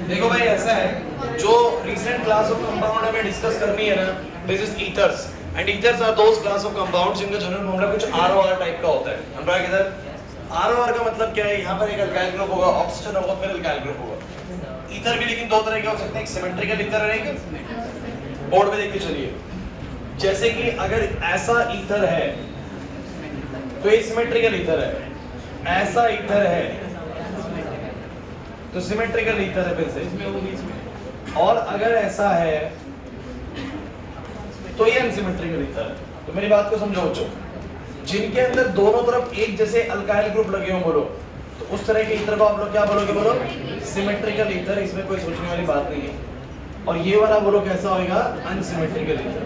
देखो भाई ऐसा है, जो recent class of compound हमें डिस्कस करनी है ना, this is ethers and ethers are those class of compounds जिनका जनरल फॉर्मूला कुछ ROR टाइप का होता है। हम रहा किधर ROR का मतलब क्या है, यहाँ पर एक अल्काइल ग्रुप होगा, ऑक्सीजन होगा, फिर अल्काइल ग्रुप होगा। ईथर भी लेकिन दो तरह के हो सकते हैं, एक सिमेट्रिकल ईथर है, एक बोर्ड पे देख के चलिए। जैसे कि अगर ऐसा ईथर है तो ये सिमेट्रिकल ईथर है, ऐसा ईथर है तो सिमेट्रिकल ईथर है फिर से, और अगर ऐसा है तो ये अनसिमेट्रिकल ईथर है। तो मेरी बात को समझो बच्चों, जिनके अंदर दोनों तरफ एक जैसे अल्काइल ग्रुप लगे हो बोलो, तो उस तरह के ईथर को आप लोग क्या बोलोगे, बोलो सिमेट्रिकल ईथर। इसमें कोई सोचने वाली बात नहीं है। और ये वाला बोलो कैसा होगा, अनसिमेट्रिकल ईथर।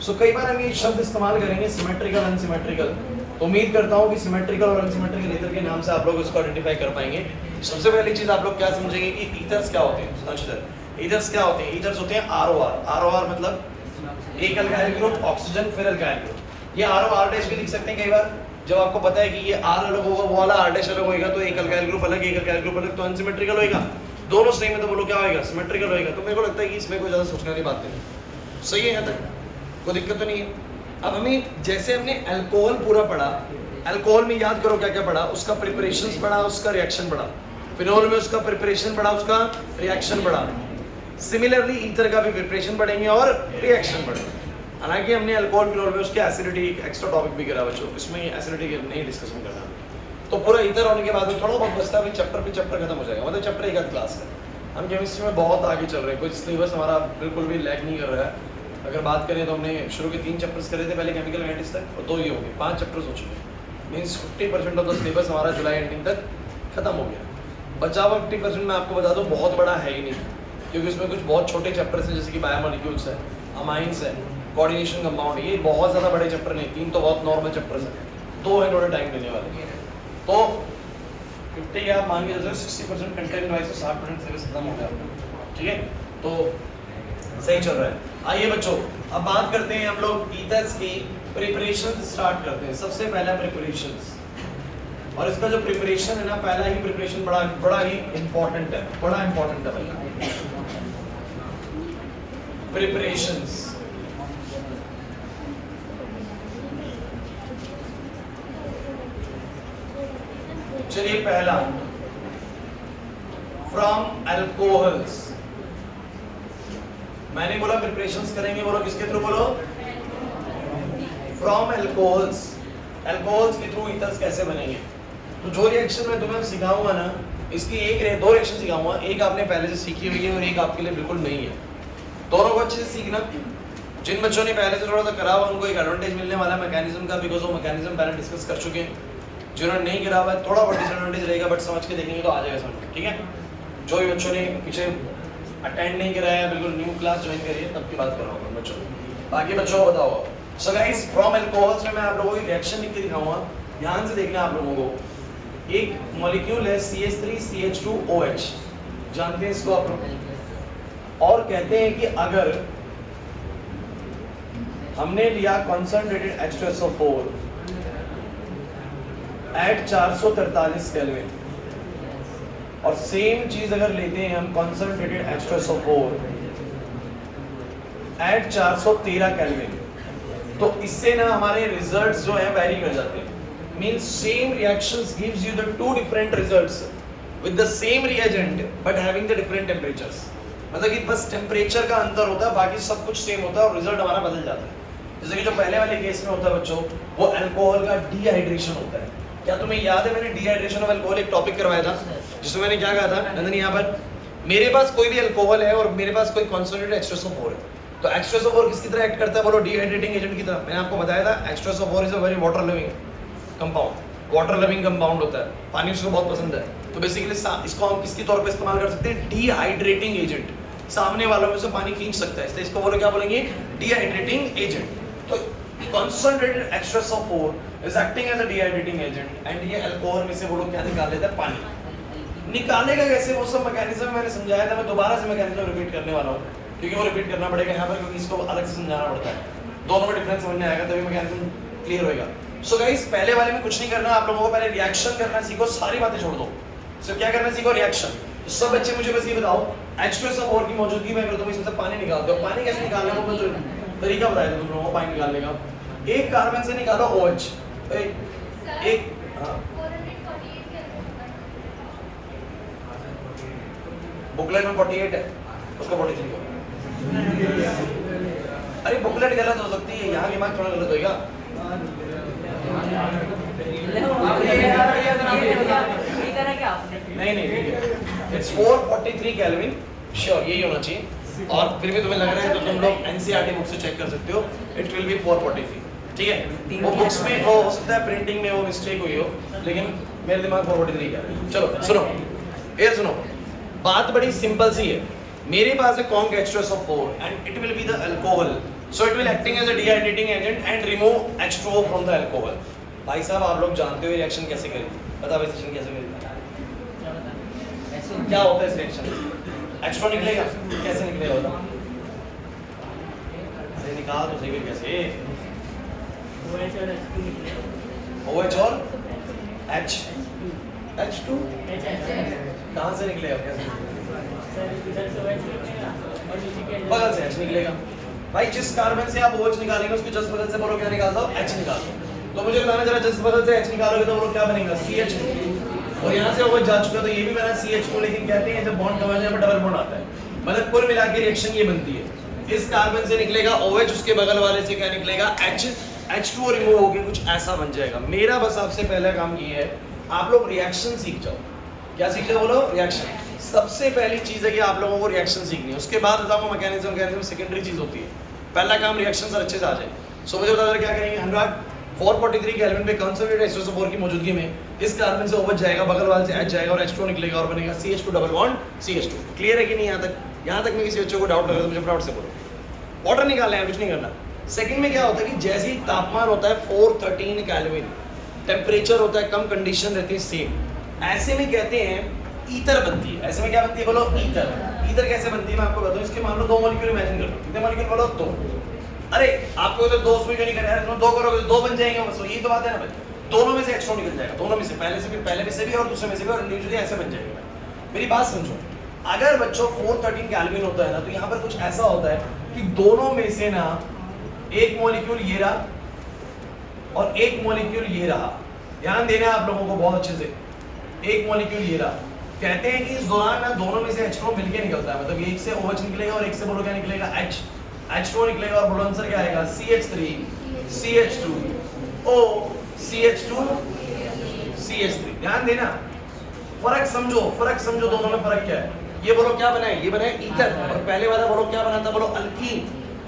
सो कई बार हम ये शब्द इस्तेमाल करेंगे सिमेट्रिकल अनसिमेट्रिकल, तो उम्मीद करता हूँ कि सिमेट्रिकल और अनसिमेट्रिकल ईथर के नाम से आप लोग इसको आइडेंटिफाई कर पाएंगे। सबसे पहली चीज आप लोग क्या समझेंगे कि ईथर्स क्या होते हैं। ईथर्स क्या होते हैं, ईथर्स होते हैं ROR। ROR मतलब एक अल्काइल ग्रुप, ऑक्सीजन, फिर अल्काइल ग्रुप। ये ROR डैश भी लिख सकते हैं कई बार, जब आपको पता है कि ये R अलग होगा, वो वाला R डैश अलग होगा, तो एक अल्काइल ग्रुप अलग, एक अल्काइल ग्रुप अलग, तो अनसिमेट्रिकल होगा। दोनों सेम है तो बोलो क्या होगा, सिमेट्रिकल होगा। तो मेरे को लगता है कि इसमें कोई ज्यादा सोचने वाली बात नहीं। सही है, यहाँ तक कोई दिक्कत तो नहीं है। अब हमें जैसे हमने अल्कोहल पूरा पढ़ा, अल्कोहल में याद करो क्या क्या पढ़ा, उसका प्रिपरेशंस पढ़ा, उसका रिएक्शन पढ़ा। फिनोल में उसका प्रिपरेशन पढ़ा, उसका रिएक्शन पढ़ा। सिमिलरली ईथर का भी प्रिपरेशन पढ़ेंगे और रिएक्शन पढ़ेंगे। हालांकि हमने अल्कोहल फिनोल में उसके एसिडिटी एक्स्ट्रा टॉपिक भी करा बच्चों, इसमें एसिडिटी नहीं डिस्कशन करना। तो पूरा ईथर होने के बाद में थोड़ा बहुत बचता है, चैप्टर पे चैप्टर खत्म हो जाएगा, मतलब चैप्टर एक आध क्लास है। हम केमिस्ट्री में बहुत आगे चल रहे हैं, कुछ सिलेबस हमारा बिल्कुल भी लैग नहीं कर रहा है। अगर बात करें तो हमने शुरू के 3 चैप्टर्स करे थे पहले केमिकल काइनेटिक्स तक, और 2 ही हो गए, 5 चैप्टर्स हो चुके हैं। मीन्स 50% ऑफ द सिलेबस हमारा जुलाई एंडिंग तक खत्म हो गया। बचा हुआ 50% मैं आपको बता दूं बहुत बड़ा है ही नहीं, क्योंकि उसमें कुछ बहुत छोटे चैप्टर्स हैं, जैसे कि बायोमोलिक्यूल्स है, अमाइंस है, कोऑर्डिनेशन कंपाउंड, ये बहुत ज़्यादा बड़े चैप्टर नहीं, 3 तो बहुत नॉर्मल चैप्टर्स हैं, 2 है थोड़ा टाइम देने वाले। तो 50 के आप मान के चलो 60% कंटेंट वाइज 60% सिलेबस खत्म हो गया, ठीक है। तो सही चल रहा है। आइए बच्चों, अब बात करते हैं हम लोग ईथर्स की प्रिपरेशन स्टार्ट करते हैं। सबसे पहला प्रिपरेशंस, और इसका जो प्रिपरेशन है ना, पहला ही प्रिपरेशन बड़ा ही इंपॉर्टेंट है, बड़ा इंपॉर्टेंट है भाई, प्रिपरेशंस। चलिए पहला, फ्रॉम अल्कोहल्स। मैंने बोला प्रिपरेशंस करेंगे, बोलो किसके थ्रू, बोलो फ्रॉम अल्कोहल्स। अल्कोहल्स के थ्रू ईथर्स कैसे बनेंगे। तो जो रिएक्शन मैं तुम्हें सिखाऊंगा ना, इसकी दो रिएक्शन सिखाऊंगा, एक आपने पहले से सीखी हुई है और एक आपके लिए बिल्कुल नई है। दोनों को अच्छे से सीखना। जिन बच्चों ने पहले से थोड़ा सा करा हुआ उनको एक एडवांटेज मिलने वाला है मैकेनिज्म का, बिकॉज वो मैकेनिज्म पहले डिस्कस कर चुके हैं। जिन्होंने नहीं करा हुआ है थोड़ा बहुत डिसएडवांटेज रहेगा, बट समझ के देखेंगे तो आ जाएगा समझ में, ठीक है। जो भी बच्चों ने पीछे अटेंड नहीं करा है, बिल्कुल न्यू क्लास ज्वाइन करिए, तब की बात कर रहा हूँ बच्चों। बाकी बच्चों को बताओ। सो गाइस, फ्रॉम अल्कोहल्स में मैं आप लोगों को रिएक्शन लिख के दिखाऊंगा, ध्यान से देखना आप लोगों को। एक मॉलिक्यूल है CH3CH2OH, जानते हैं इसको आप लोग, और कहते हैं कि अगर हमने लिया कॉन्सनट्रेटेड H2SO4 एट 443 केल्विन, और सेम चीज अगर लेते हैं हम कॉन्सनट्रेटेड H2SO4 एट 413 केल्विन, तो इससे ना हमारे रिजल्ट्स जो है वेरी कर जाते हैं। Means same reactions gives you the 2 different results with the same reagent but having the different temperatures. मतलब कि बस टेंपरेचर का अंतर होता है, बाकी सब कुछ सेम होता है और रिजल्ट हमारा बदल जाता है। जैसे कि जो पहले वाले केस में होता है बच्चों, वो अल्कोहल का डिहाइड्रेशन होता है। क्या तुम्हें याद है मैंने डिहाइड्रेशन ऑफ अल्कोहल एक टॉपिक करवाया था, जिसमें मैंने क्या कहा था नंदन, यहाँ पर मेरे पास कोई भी अल्कोहल है और मेरे पास कोई कॉन्सनट्रेटेड H2SO4 है, तो H2SO4 किसकी तरह एक्ट करता है, बोलो डिहाइड्रेटिंग एजेंट की तरह। मैंने आपको बताया था H2SO4 is a very water loving compound, water loving compound होता है, पानी उसको बहुत पसंद है। तो बेसिकली इसको हम किसके तौर पे इस्तेमाल कर सकते हैं, डिहाइड्रेटिंग एजेंट। सामने वालों में से पानी खींच सकता है, इसलिए इसको बोलो क्या बोलेंगे, डिहाइड्रेटिंग एजेंट। तो concentrated H2SO4 is acting as a dehydrating agent and ये अल्कोहल में से वो लोग क्या निकाल लेता है, पानी। निकालेगा कैसे, वो सब मैकेनिज्म मैंने समझाया था, मैं दोबारा से मैकेनिज्म रिपीट करने वाला हूँ, क्योंकि वो रिपीट करना पड़ेगा यहाँ पर, क्योंकि इसको अलग से समझाना पड़ता है। दोनों में डिफरेंस समझ में आएगा तभी मैकेनिज्म क्लियर होएगा। सो गाइस, पहले वाले में कुछ नहीं करना, आप लोगों को पहले रिएक्शन करना सीखो, सारी बातें छोड़ दो। सो क्या करना सीखो, रिएक्शन। सब बच्चे मुझे बस ये बताओ H2SO4 की मौजूदगी में अगर तुम इसमें से पानी निकालते हो, पानी कैसे निकालने का तो तरीका बताया था तुम लोगों को पानी निकालने का। एक कार्बन से निकालो OH, एक बुकलेट में 48 है, उसको 43 करो। अरे बुकलेट गलत हो सकती है, यहाँ दिमाग थोड़ा गलत होगा। नहीं ठीक है, इट्स 443 केल्विन, श्योर यही होना चाहिए। और फिर भी तुम्हें लग रहा है तो तुम लोग एनसीईआरटी बुक से चेक कर सकते हो, इट विल बी 443, ठीक है। वो बुक्स में हो सकता है प्रिंटिंग में वो मिस्टेक हुई हो, लेकिन मेरे दिमाग 443 का है। चलो सुनो, ये सुनो, बात बड़ी सिंपल सी है। मेरे पास है conc H2SO4 and it will be the alcohol, so it will acting as a dehydrating agent and remove H2O from the alcohol। भाई साहब आप लोग जानते हो रिएक्शन कैसे करेगी, बताओ रिएक्शन कैसे करेगी, क्या होता है इस रिएक्शन? H2O निकलेगा, कैसे निकलेगा बताओ? अरे निकाल तो सही, कैसे? OH और H, H2 कहाँ से निकलेगा, कैसे? बगल से H निकलेगा। भाई जिस कार्बन से आप OH निकालेंगे उसके जस्ट बगल से बोलो क्या निकाल दो, H निकाल दो। तो मुझे बताना जरा, जस्ट बगल से H निकालोगे तो बोलो क्या बनेगा, CH2। और यहाँ से OH जा चुका है तो ये भी बना CH2, लेकिन कहते हैं जब बॉन्ड कम हो जाए डबल बॉन्ड आता है। मतलब कुल मिला के रिएक्शन ये बनती है, इस कार्बन से निकलेगा OH, उसके बगल वाले से क्या निकलेगा, H2O रिमूव होकर कुछ ऐसा बन जाएगा। मेरा बस आपसे पहला काम ये है, आप लोग रिएक्शन सीख जाओ। क्या सीख जाओ बोलो, रिएक्शन। सबसे पहली चीज है कि आप लोगों को रिएक्शन सीखनी है, उसके बाद बताऊंगा मैकेनिज्म सेकेंडरी चीज होती है। पहला काम रिएक्शन सर अच्छे से आ जाए। सो मुझे बता क्या करेंगे, 443 केल्विन पे कंसंट्रेटेड H2SO4 की मौजूदगी में इस कार्बन से OH जाएगा, बगल वाले से H जाएगा और H2O निकलेगा और बनेगा CH2 double bond CH2। Clear है कि नहीं? यहाँ तक में किसी बच्चे को डाउट लगे तो मुझे डाउट से बोलो। वाटर निकालना है, कुछ नहीं करना। सेकंड में क्या होता है कि जैसे ही तापमान होता है 413 केल्विन, टेम्परेचर होता है कम, कंडीशन रहती है सेम, ऐसे में कहते हैं ईथर बनती है। ऐसे में क्या बनती है बोलो, ईथर। ईथर कैसे बनती है मैं आपको बताऊं। इसके मान लो 2 मॉलिक्यूल इमेजिन कर लो, कितने मॉलिक्यूल बोलो, 2। अरे आपको तो 2 उसमें क्यों नहीं करा है, 2 करोगे तो 2 बन जाएंगे बस, यही तो बात है ना भाई। दोनों में से H2O निकल जाएगा, दोनों में से, पहले में से भी और दूसरे में से भी, और इंडिविजुअली ऐसे बन जाएगा। मेरी बात समझो, अगर बच्चों 413 केल्विन होता है ना, तो यहाँ पर कुछ ऐसा होता है कि दोनों में से ना एक मॉलिक्यूल ये रहा और एक मॉलिक्यूल ये रहा। ध्यान देना है आप लोगों को बहुत अच्छे से, एक मॉलिक्यूल ये रहा। कहते हैं कि इस दौरान ना दोनों में से H2O मिलके निकलता है, मतलब एक से OH निकलेगा और एक से बोलो क्या निकलेगा, H2O निकलेगा और बोलो आंसर क्या आएगा, CH3 CH2 O CH2 CH3। ध्यान देना, फर्क समझो दोनों में फर्क क्या है। ये बोलो क्या बना है, ये बना है ईथर, और पहले वाला बोलो क्या बना था, बोलो अल्कीन।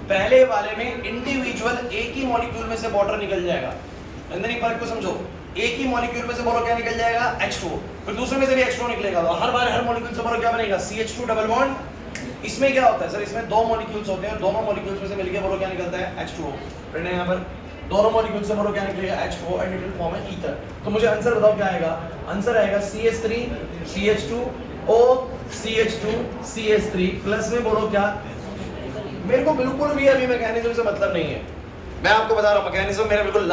पहले वाले में इंडिविजुअल एक ही मॉलिक्यूल में से वाटर निकल जाएगा, अंदर फर्क को समझो। एक ही मॉलिक्यूल में से बोलो क्या निकल जाएगा, H2O, फिर दूसरे में से भी H2O निकलेगा, तो हर बार हर मॉलिक्यूल से बोलो क्या बनेगा, CH2 डबल बॉन्ड। इसमें क्या होता है सर, इसमें 2 मॉलिक्यूल्स होते हैं, दोनों मॉलिक्यूल्स में से मिलके बोलो क्या निकलता है, H2O। फिर यहाँ पर दोनों मॉलिक्यूल से बोलो क्या निकलेगा, H2O, and it will form an ether. तो मुझे आंसर बताओ क्या आएगा, आंसर आएगा CH3 CH2 O CH2 CH3 plus में बोलो क्या। मेरे को बिल्कुल भी अभी मैकेनिज्म से मतलब नहीं है, मैं आपको बता रहा हूँ मैकेनिज्म मेरा बिल्कुल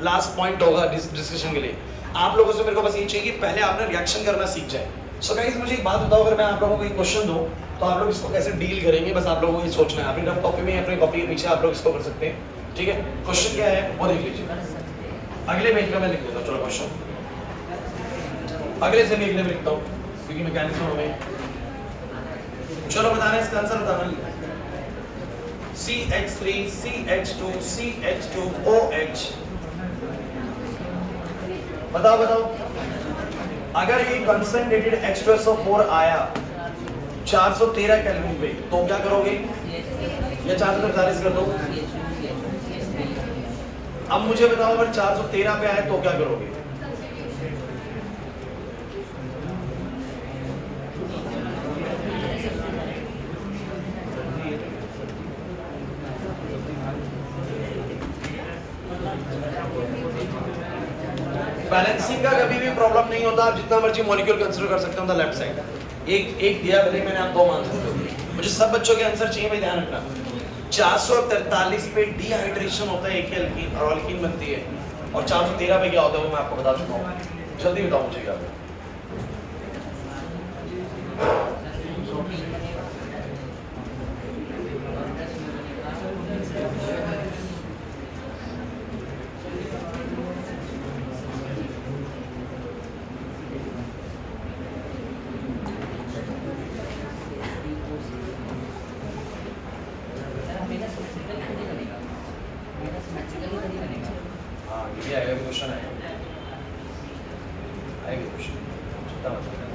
लास्ट पॉइंट होगा डिस्कशन के लिए। आप लोगों से मेरे को बस ये चाहिए कि पहले आपने रिएक्शन करना सीख जाए। सो गाइस मुझे एक बात बताओ, अगर मैं आप लोगों को एक क्वेश्चन दूं तो आप लोग इसको कैसे डील करेंगे, बस आप लोगों को ये सोचना है। अपनी रफ कॉपी में, अपनी कॉपी के पीछे आप लोग इसको कर सकते हैं, ठीक है। क्वेश्चन क्या है वो देख लीजिए, अगले पेज पे मैं लिख देता हूँ। चलो क्वेश्चन अगले से भी अगले में लिखता हूँ क्योंकि मैकेनिज्म में। चलो बताना है इसका आंसर बताना। CH3 CH2 CH2OH। बताओ अगर ये कंसंट्रेटेड H2SO4 आया 413 केल्विन पे तो क्या करोगे, या 443 कर दो। अब मुझे बताओ अगर 413 पे आए तो क्या करोगे। बैलेंसिंग का कभी भी प्रॉब्लम नहीं होता, आप जितना मर्जी मॉलिक्यूल कंसीडर कर सकते हो लेफ्ट साइड। एक दिया भले मैंने आप 2 मान सकते हो। मुझे सब बच्चों के आंसर चाहिए भाई, ध्यान रखना। 443 पे डिहाइड्रेशन होता है एक ही अल्कीन और अल्कीन बनती है, और 413 पे क्या होता है वो मैं आपको बता चुका हूँ। जल्दी बताओ मुझे क्या। बता बता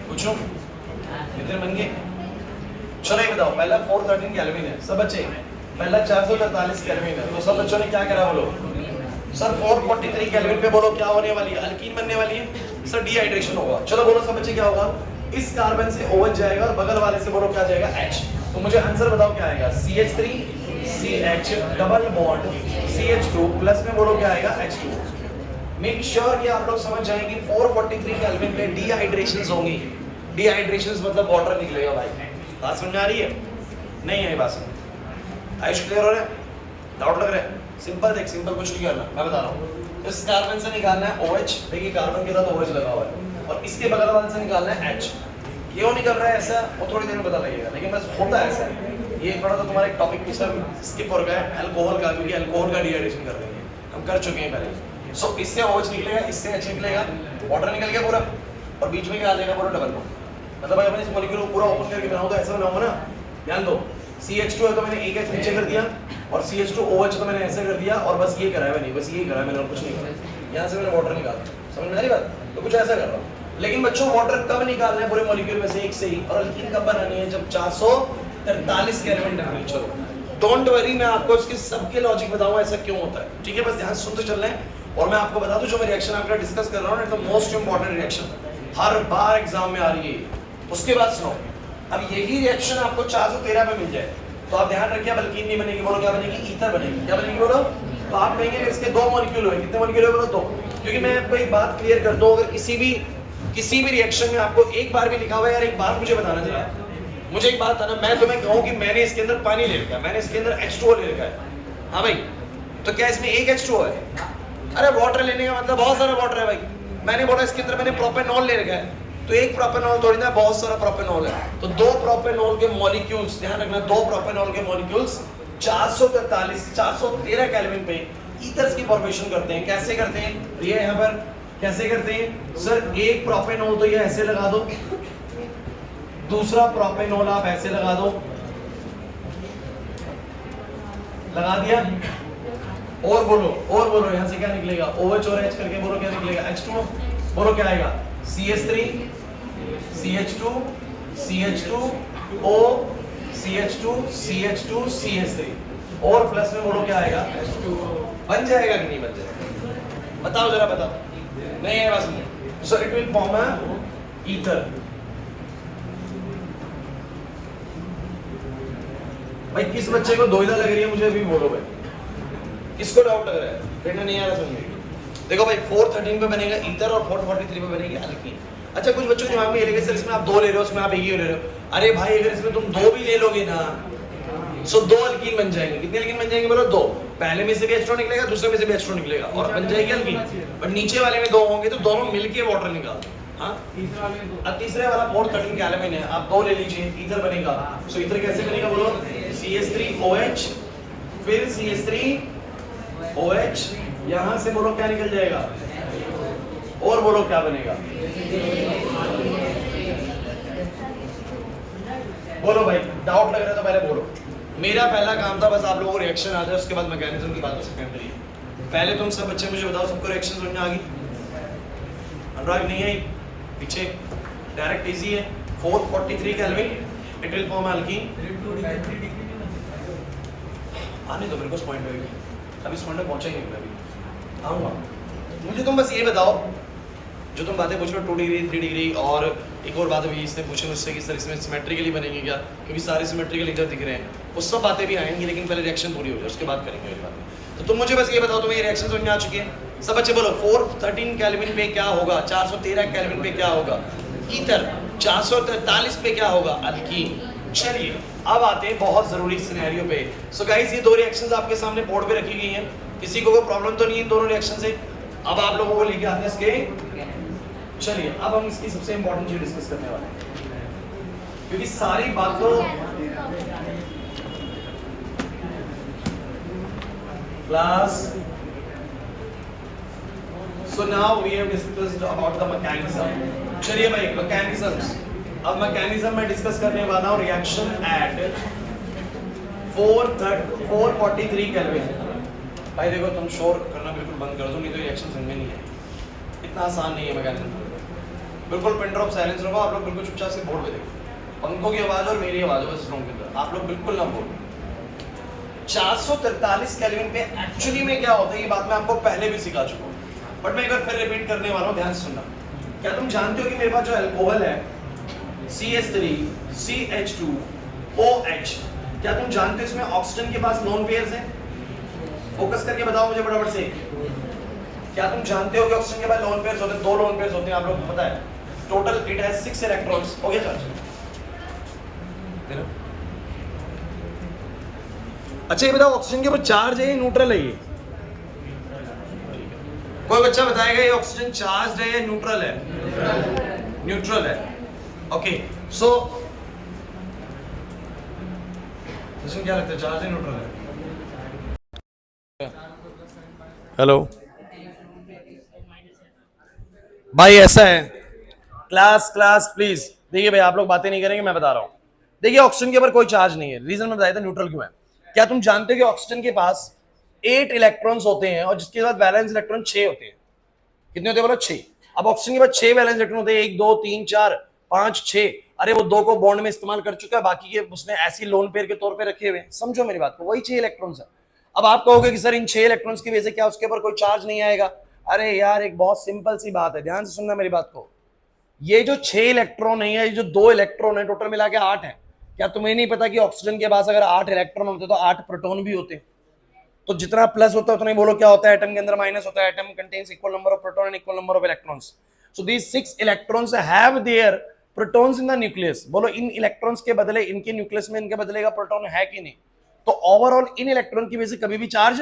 पूछो कितने बन गए? चलो ये बताओ, पहला 413 केल्विन है सब बच्चे, पहला 443 केल्विन है, तो सब बच्चों ने क्या करा बोलो? सर 443 केल्विन पे बोलो क्या होने वाली है? अल्कीन बनने वाली है सर, डिहाइड्रेशन होगा। चलो बोलो सब बच्चे क्या होगा? इस कार्बन से OH जाएगा और बगल वाले से बोलो क्या जाएगा? H। तो मुझे आंसर बताओ क्या आएगा? CH3 CH double bond CH2 plus में बोलो क्या आएगा? H2। मेक श्योर कि आप लोग समझ जाएंगे 443 केल्विन पे डिहाइड्रेशंस होंगी। डिहाइड्रेशंस मतलब वाटर निकलेगा भाई। बात समझ आ रही है? नहीं है बात समझ? आयुष क्लियर हो रहा है? डाउट लग रहा है? सिंपल देख, सिंपल कुछ नहीं करना, मैं बता रहा हूँ। इस कार्बन से निकालना है OH, देखिए कार्बन के साथ OH लगा हुआ है, और इसके बगल वाले से निकालना है H। क्यों निकल रहा है ऐसा वो थोड़ी देर में पता लगेगा, लेकिन बस होता है ऐसा। ये थोड़ा सा तुम्हारा एक टॉपिक पिछला स्किप हो गया है, अल्कोहल का, क्योंकि अल्कोहल का डिहाइड्रेशन कर रहे हैं हम, कर चुके हैं पहले। सो इससे OH निकलेगा, इससे H निकलेगा, वाटर निकल गया पूरा, और बीच में क्या आ जाएगा पूरा? Double bond. मतलब अगर मैं इस मॉलिक्यूल को पूरा ओपन करके बनाऊं तो ऐसा बनाऊंगा ना, ध्यान दो। CH2 है तो मैंने एक H नीचे कर दिया, और CH2 OH तो मैंने ऐसे कर दिया, और बस ये करा है मैंने, बस ये करा है मैंने, और कुछ नहीं करा। यहाँ से मैंने वाटर निकाला, समझ में आ रही बात? तो कुछ ऐसा कर रहा हूँ। लेकिन बच्चों वाटर कब निकालना है पूरे मॉलिक्यूल में से? एक से ही। और अल्कीन कब बनानी है? जब 443 केल्विन टेम्परेचर हो। डोंट वरी, मैं आपको इसके सबके लॉजिक बताऊंगा ऐसा क्यों होता है, ठीक है? बस ध्यान सुनते चल रहे हैं। और मैं आपको बता दूं जो मैं रिएक्शन आपका डिस्कस कर रहा हूँ, it's the most important reaction, her bar exam में आ रही है। उसके बाद सुनो, अब यही रिएक्शन आपको 413 पे मिल जाए तो आप ध्यान रखिए, अल्कीन नहीं बनेगी, बोलो क्या बनेगी? ईथर बनेगी। क्या बनेगी बोलो? तो आप कहेंगे इसके दो मॉलिक्यूल हुए, कितने मॉलिक्यूल हुए बोलो? दो। क्योंकि मैं आपको एक बात क्लियर कर दूं, अगर किसी भी रिएक्शन में आपको एक बार भी लिखा हुआ है, यार एक बात मुझे बताना चाहिए, मुझे एक बात बताना, मैं तुम्हें कहूं कि मैंने इसके अंदर पानी ले रखा है, मैंने इसके अंदर H2O ले रखा है, हाँ भाई, तो क्या इसमें एक H2O है? अरे वाटर लेने का मतलब बहुत सारा वाटर है भाई। मैंने बोला इसके अंदर मैंने प्रोपेनॉल ले रखा है, तो एक प्रोपेनॉल थोड़ी ना, बहुत सारा प्रोपेनॉल है। तो दो प्रोपेनॉल के मॉलिक्यूल्स, ध्यान रखना, दो प्रोपेनॉल के मॉलिक्यूल्स 413 केल्विन पे ईथर्स की फॉर्मेशन करते हैं। कैसे करते हैं? ये यहाँ पर कैसे करते हैं? सर एक प्रोपेनॉल तो ये ऐसे लगा दो, दूसरा प्रोपेनॉल आप ऐसे लगा दो, लगा दिया, और बोलो यहाँ से क्या निकलेगा? OH और H करके बोलो क्या निकलेगा? H2O। बोलो क्या आएगा? CH3 CH2 CH2 O CH2 CH2 CH3, और प्लस में बोलो क्या आएगा? H2O। बन जाएगा कि नहीं बन जाएगा? बताओ जरा, बताओ। नहीं है बस। So it will form a ether. भाई किस बच्चे को दुविधा लग रही है मुझे अभी बोलो भाई, किसको डाउट लग रहा है? बेटा नहीं आ रहा समझ में? देखो भाई 413 पे बनेगा ईथर और 443 पे बनेगी अल्कीन। अच्छा कुछ बच्चों के दिमाग में ये लगेगा सर इसमें आप दो ले रहे हो, उसमें आप एक ही ले रहे हो। अरे भाई अगर इसमें तुम दो भी ले लोगे ना, सो दो अल्कीन बन जाएंगे। कितने अल्कीन बन जाएंगे बोलो? दो। पहले में से भी H2O निकलेगा, दूसरे में से भी H2O निकलेगा, और बन जाएगी अल्कीन। बट नीचे वाले में दो होंगे तो दोनों मिलके वाटर निकाल। हाँ, तीसरे वाला 413 केल्विन है, आप दो ले लीजिए, ईथर बनेगा। सो ईथर कैसे बनेगा बोलो? CH3OH, फिर CH3OH, यहां से बोलो क्या निकल जाएगा? और बोलो क्या बनेगा? बोलो भाई, डाउट लग रहा है तो पहले बोलो। मेरा पहला काम था बस आप लोगों को रिएक्शन आ जाए, उसके बाद मैकेनिज्म की बात सेकेंडरी। पहले तुम सब बच्चे मुझे बताओ, सबको रिएक्शन समझ में आ गई? अनुराग नहीं आई पीछे, डायरेक्ट इजी है। 443 kelvin, it will form alkyne. आने दो मेरे को इस पॉइंट पे, अभी इस पॉइंट पे पहुंचा ही नहीं, मैं अभी आऊंगा। मुझे तुम बस ये बताओ, जो तुम बातें पूछ रहे हो 2 डिग्री 3 डिग्री, और एक और बात अभी इसने पूछी मुझसे कि सर इसमें सिमेट्रिकली बनेंगे क्या, क्योंकि सारे सिमेट्रिकल ईथर दिख रहे हैं, वो सब बातें भी आएंगी, लेकिन पहले रिएक्शन पूरी हो जाए उसके बाद करेंगे ये बात। तो तुम मुझे बस ये बताओ, तुम्हें ये रिएक्शन समझ में आ चुकी है? सब बच्चे बोलो 413 केल्विन पे क्या होगा? 413 केल्विन पे क्या होगा? ईथर। 443 पे क्या होगा? अल्कीन। चलिए अब आते हैं बहुत जरूरी सिनेरियो पे। सो गाइस ये दो रिएक्शंस आपके सामने बोर्ड पे रखी गई हैं, किसी को कोई प्रॉब्लम तो नहीं है इन दोनों रिएक्शन से? अब आप लोगों को लेके आते हैं इसके, चलिए अब हम इसकी सबसे इंपॉर्टेंट चीज डिस्कस करने वाले हैं, क्योंकि सारी बातों class. So now we have discussed about the mechanism. चलिए भाई mechanisms। अब mechanism में डिस्कस करने वाला हूँ रिएक्शन एट 443 केल्विन। भाई देखो तुम शोर करना बिल्कुल बंद कर दो, नहीं तो रिएक्शन समझ में नहीं है। इतना आसान नहीं है मैकेनिज्म। बिल्कुल पिन ड्रॉप साइलेंस रखो, आप लोग बिल्कुल चुपचाप से बोर्ड पे देखो। पंखों की आवाज़ और मेरी आवाज़ बस रूम के अंदर, आप लोग बिल्कुल ना बोलो। 443 केल्विन पे एक्चुअली में क्या होता है, ये बात मैं आपको पहले भी सिखा चुका हूँ, बट मैं एक बार फिर रिपीट करने वाला हूँ, ध्यान से सुनना। क्या तुम जानते हो कि मेरे पास जो अल्कोहल है CH3CH2OH, क्या तुम जानते हो इसमें ऑक्सीजन के पास लोन पेयर्स हैं? फोकस करके बताओ मुझे फटाफट से। क्या तुम जानते हो कि ऑक्सीजन के पास लोन पेयर्स होते हैं? 2 लोन पेयर्स होते हैं, आप लोगों को पता है। Total it has 6 electrons. हो गया चार्ज? अच्छा ये बताओ ऑक्सीजन के ऊपर चार्ज है या न्यूट्रल है? ये कोई बच्चा बताएगा ये ऑक्सीजन चार्ज है या न्यूट्रल है? न्यूट्रल है। ओके सो इसमें क्या लगता है, चार्ज है न्यूट्रल है? हेलो भाई, ऐसा है क्लास प्लीज देखिए भाई, आप लोग बातें नहीं करेंगे, मैं बता रहा हूं। देखिए ऑक्सीजन के ऊपर कोई चार्ज नहीं है, रीजन मैं बताया था न्यूट्रल क्यों है। क्या तुम जानते हो कि ऑक्सीजन के पास 8 इलेक्ट्रॉन्स होते हैं और जिसके बाद वैलेंस इलेक्ट्रॉन 6 होते हैं। कितने होते हैं बोलो? 6। अब ऑक्सीजन के बाद 6 वैलेंस इलेक्ट्रॉन होते हैं, 1 2 3 4 5 6। अरे वो 2 को बॉन्ड में इस्तेमाल कर चुका है, बाकी के उसने ऐसी लोन पेयर के तौर पे रखे हुए। समझो मेरी बात को, वही 6 इलेक्ट्रॉन्स है। अब आप कहोगे कि सर इन 6 इलेक्ट्रॉन्स की वजह से क्या उसके ऊपर कोई चार्ज नहीं आएगा? अरे यार एक बहुत सिंपल सी बात है, ध्यान से सुनना मेरी बात को। ये जो 6 इलेक्ट्रॉन है, ये जो 2 इलेक्ट्रॉन है, टोटल मिला के 8 है। क्या तुम्हें नहीं पता कि ऑक्सीजन के पास अगर 8 इलेक्ट्रॉन होते तो 8 प्रोटॉन भी होते? तो जितना प्लस होता है उतना ही बोलो क्या होता है, एटम के अंदर माइनस होता है। Atom contains equal number of proton and equal number of electrons. So these 6 electrons have their protons in the nucleus. बोलो इन इलेक्ट्रॉन्स के बदले इनके न्यूक्लियस में इनके बदले का प्रोटॉन है कि नहीं? तो ओवरऑल इन इलेक्ट्रॉन की वजह से कभी भी चार्ज,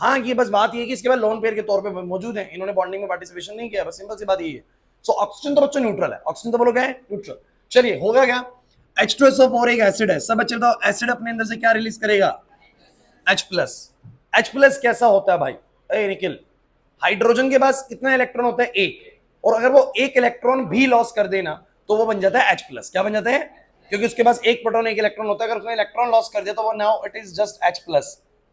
हाँ ये बस बात ये कि इसके बाद लोन पेयर के तौर पे मौजूद है, इन्होंने बॉन्डिंग में पार्टिसिपेशन नहीं किया, बस सिंपल सी बात ये है। सो ऑक्सीजन तो बच्चों न्यूट्रल है, ऑक्सीजन तो बोलो क्या है? न्यूट्रल। चलिए होगा क्या? H2SO4 एक एसिड है, सब बच्चे बताओ एसिड अपने अंदर से क्या रिलीज करेगा? H+। H+ कैसा होता है भाई? ए निखिल, हाइड्रोजन के पास कितना इलेक्ट्रॉन होता है? 1। और अगर वो 1 इलेक्ट्रॉन भी लॉस कर देना तो वो बन जाता है H+। क्या बन जाता है? क्योंकि उसके पास 1 प्रोटॉन 1 इलेक्ट्रॉन होता है, अगर उसने इलेक्ट्रॉन लॉस कर दिया तो वो now it is just H+।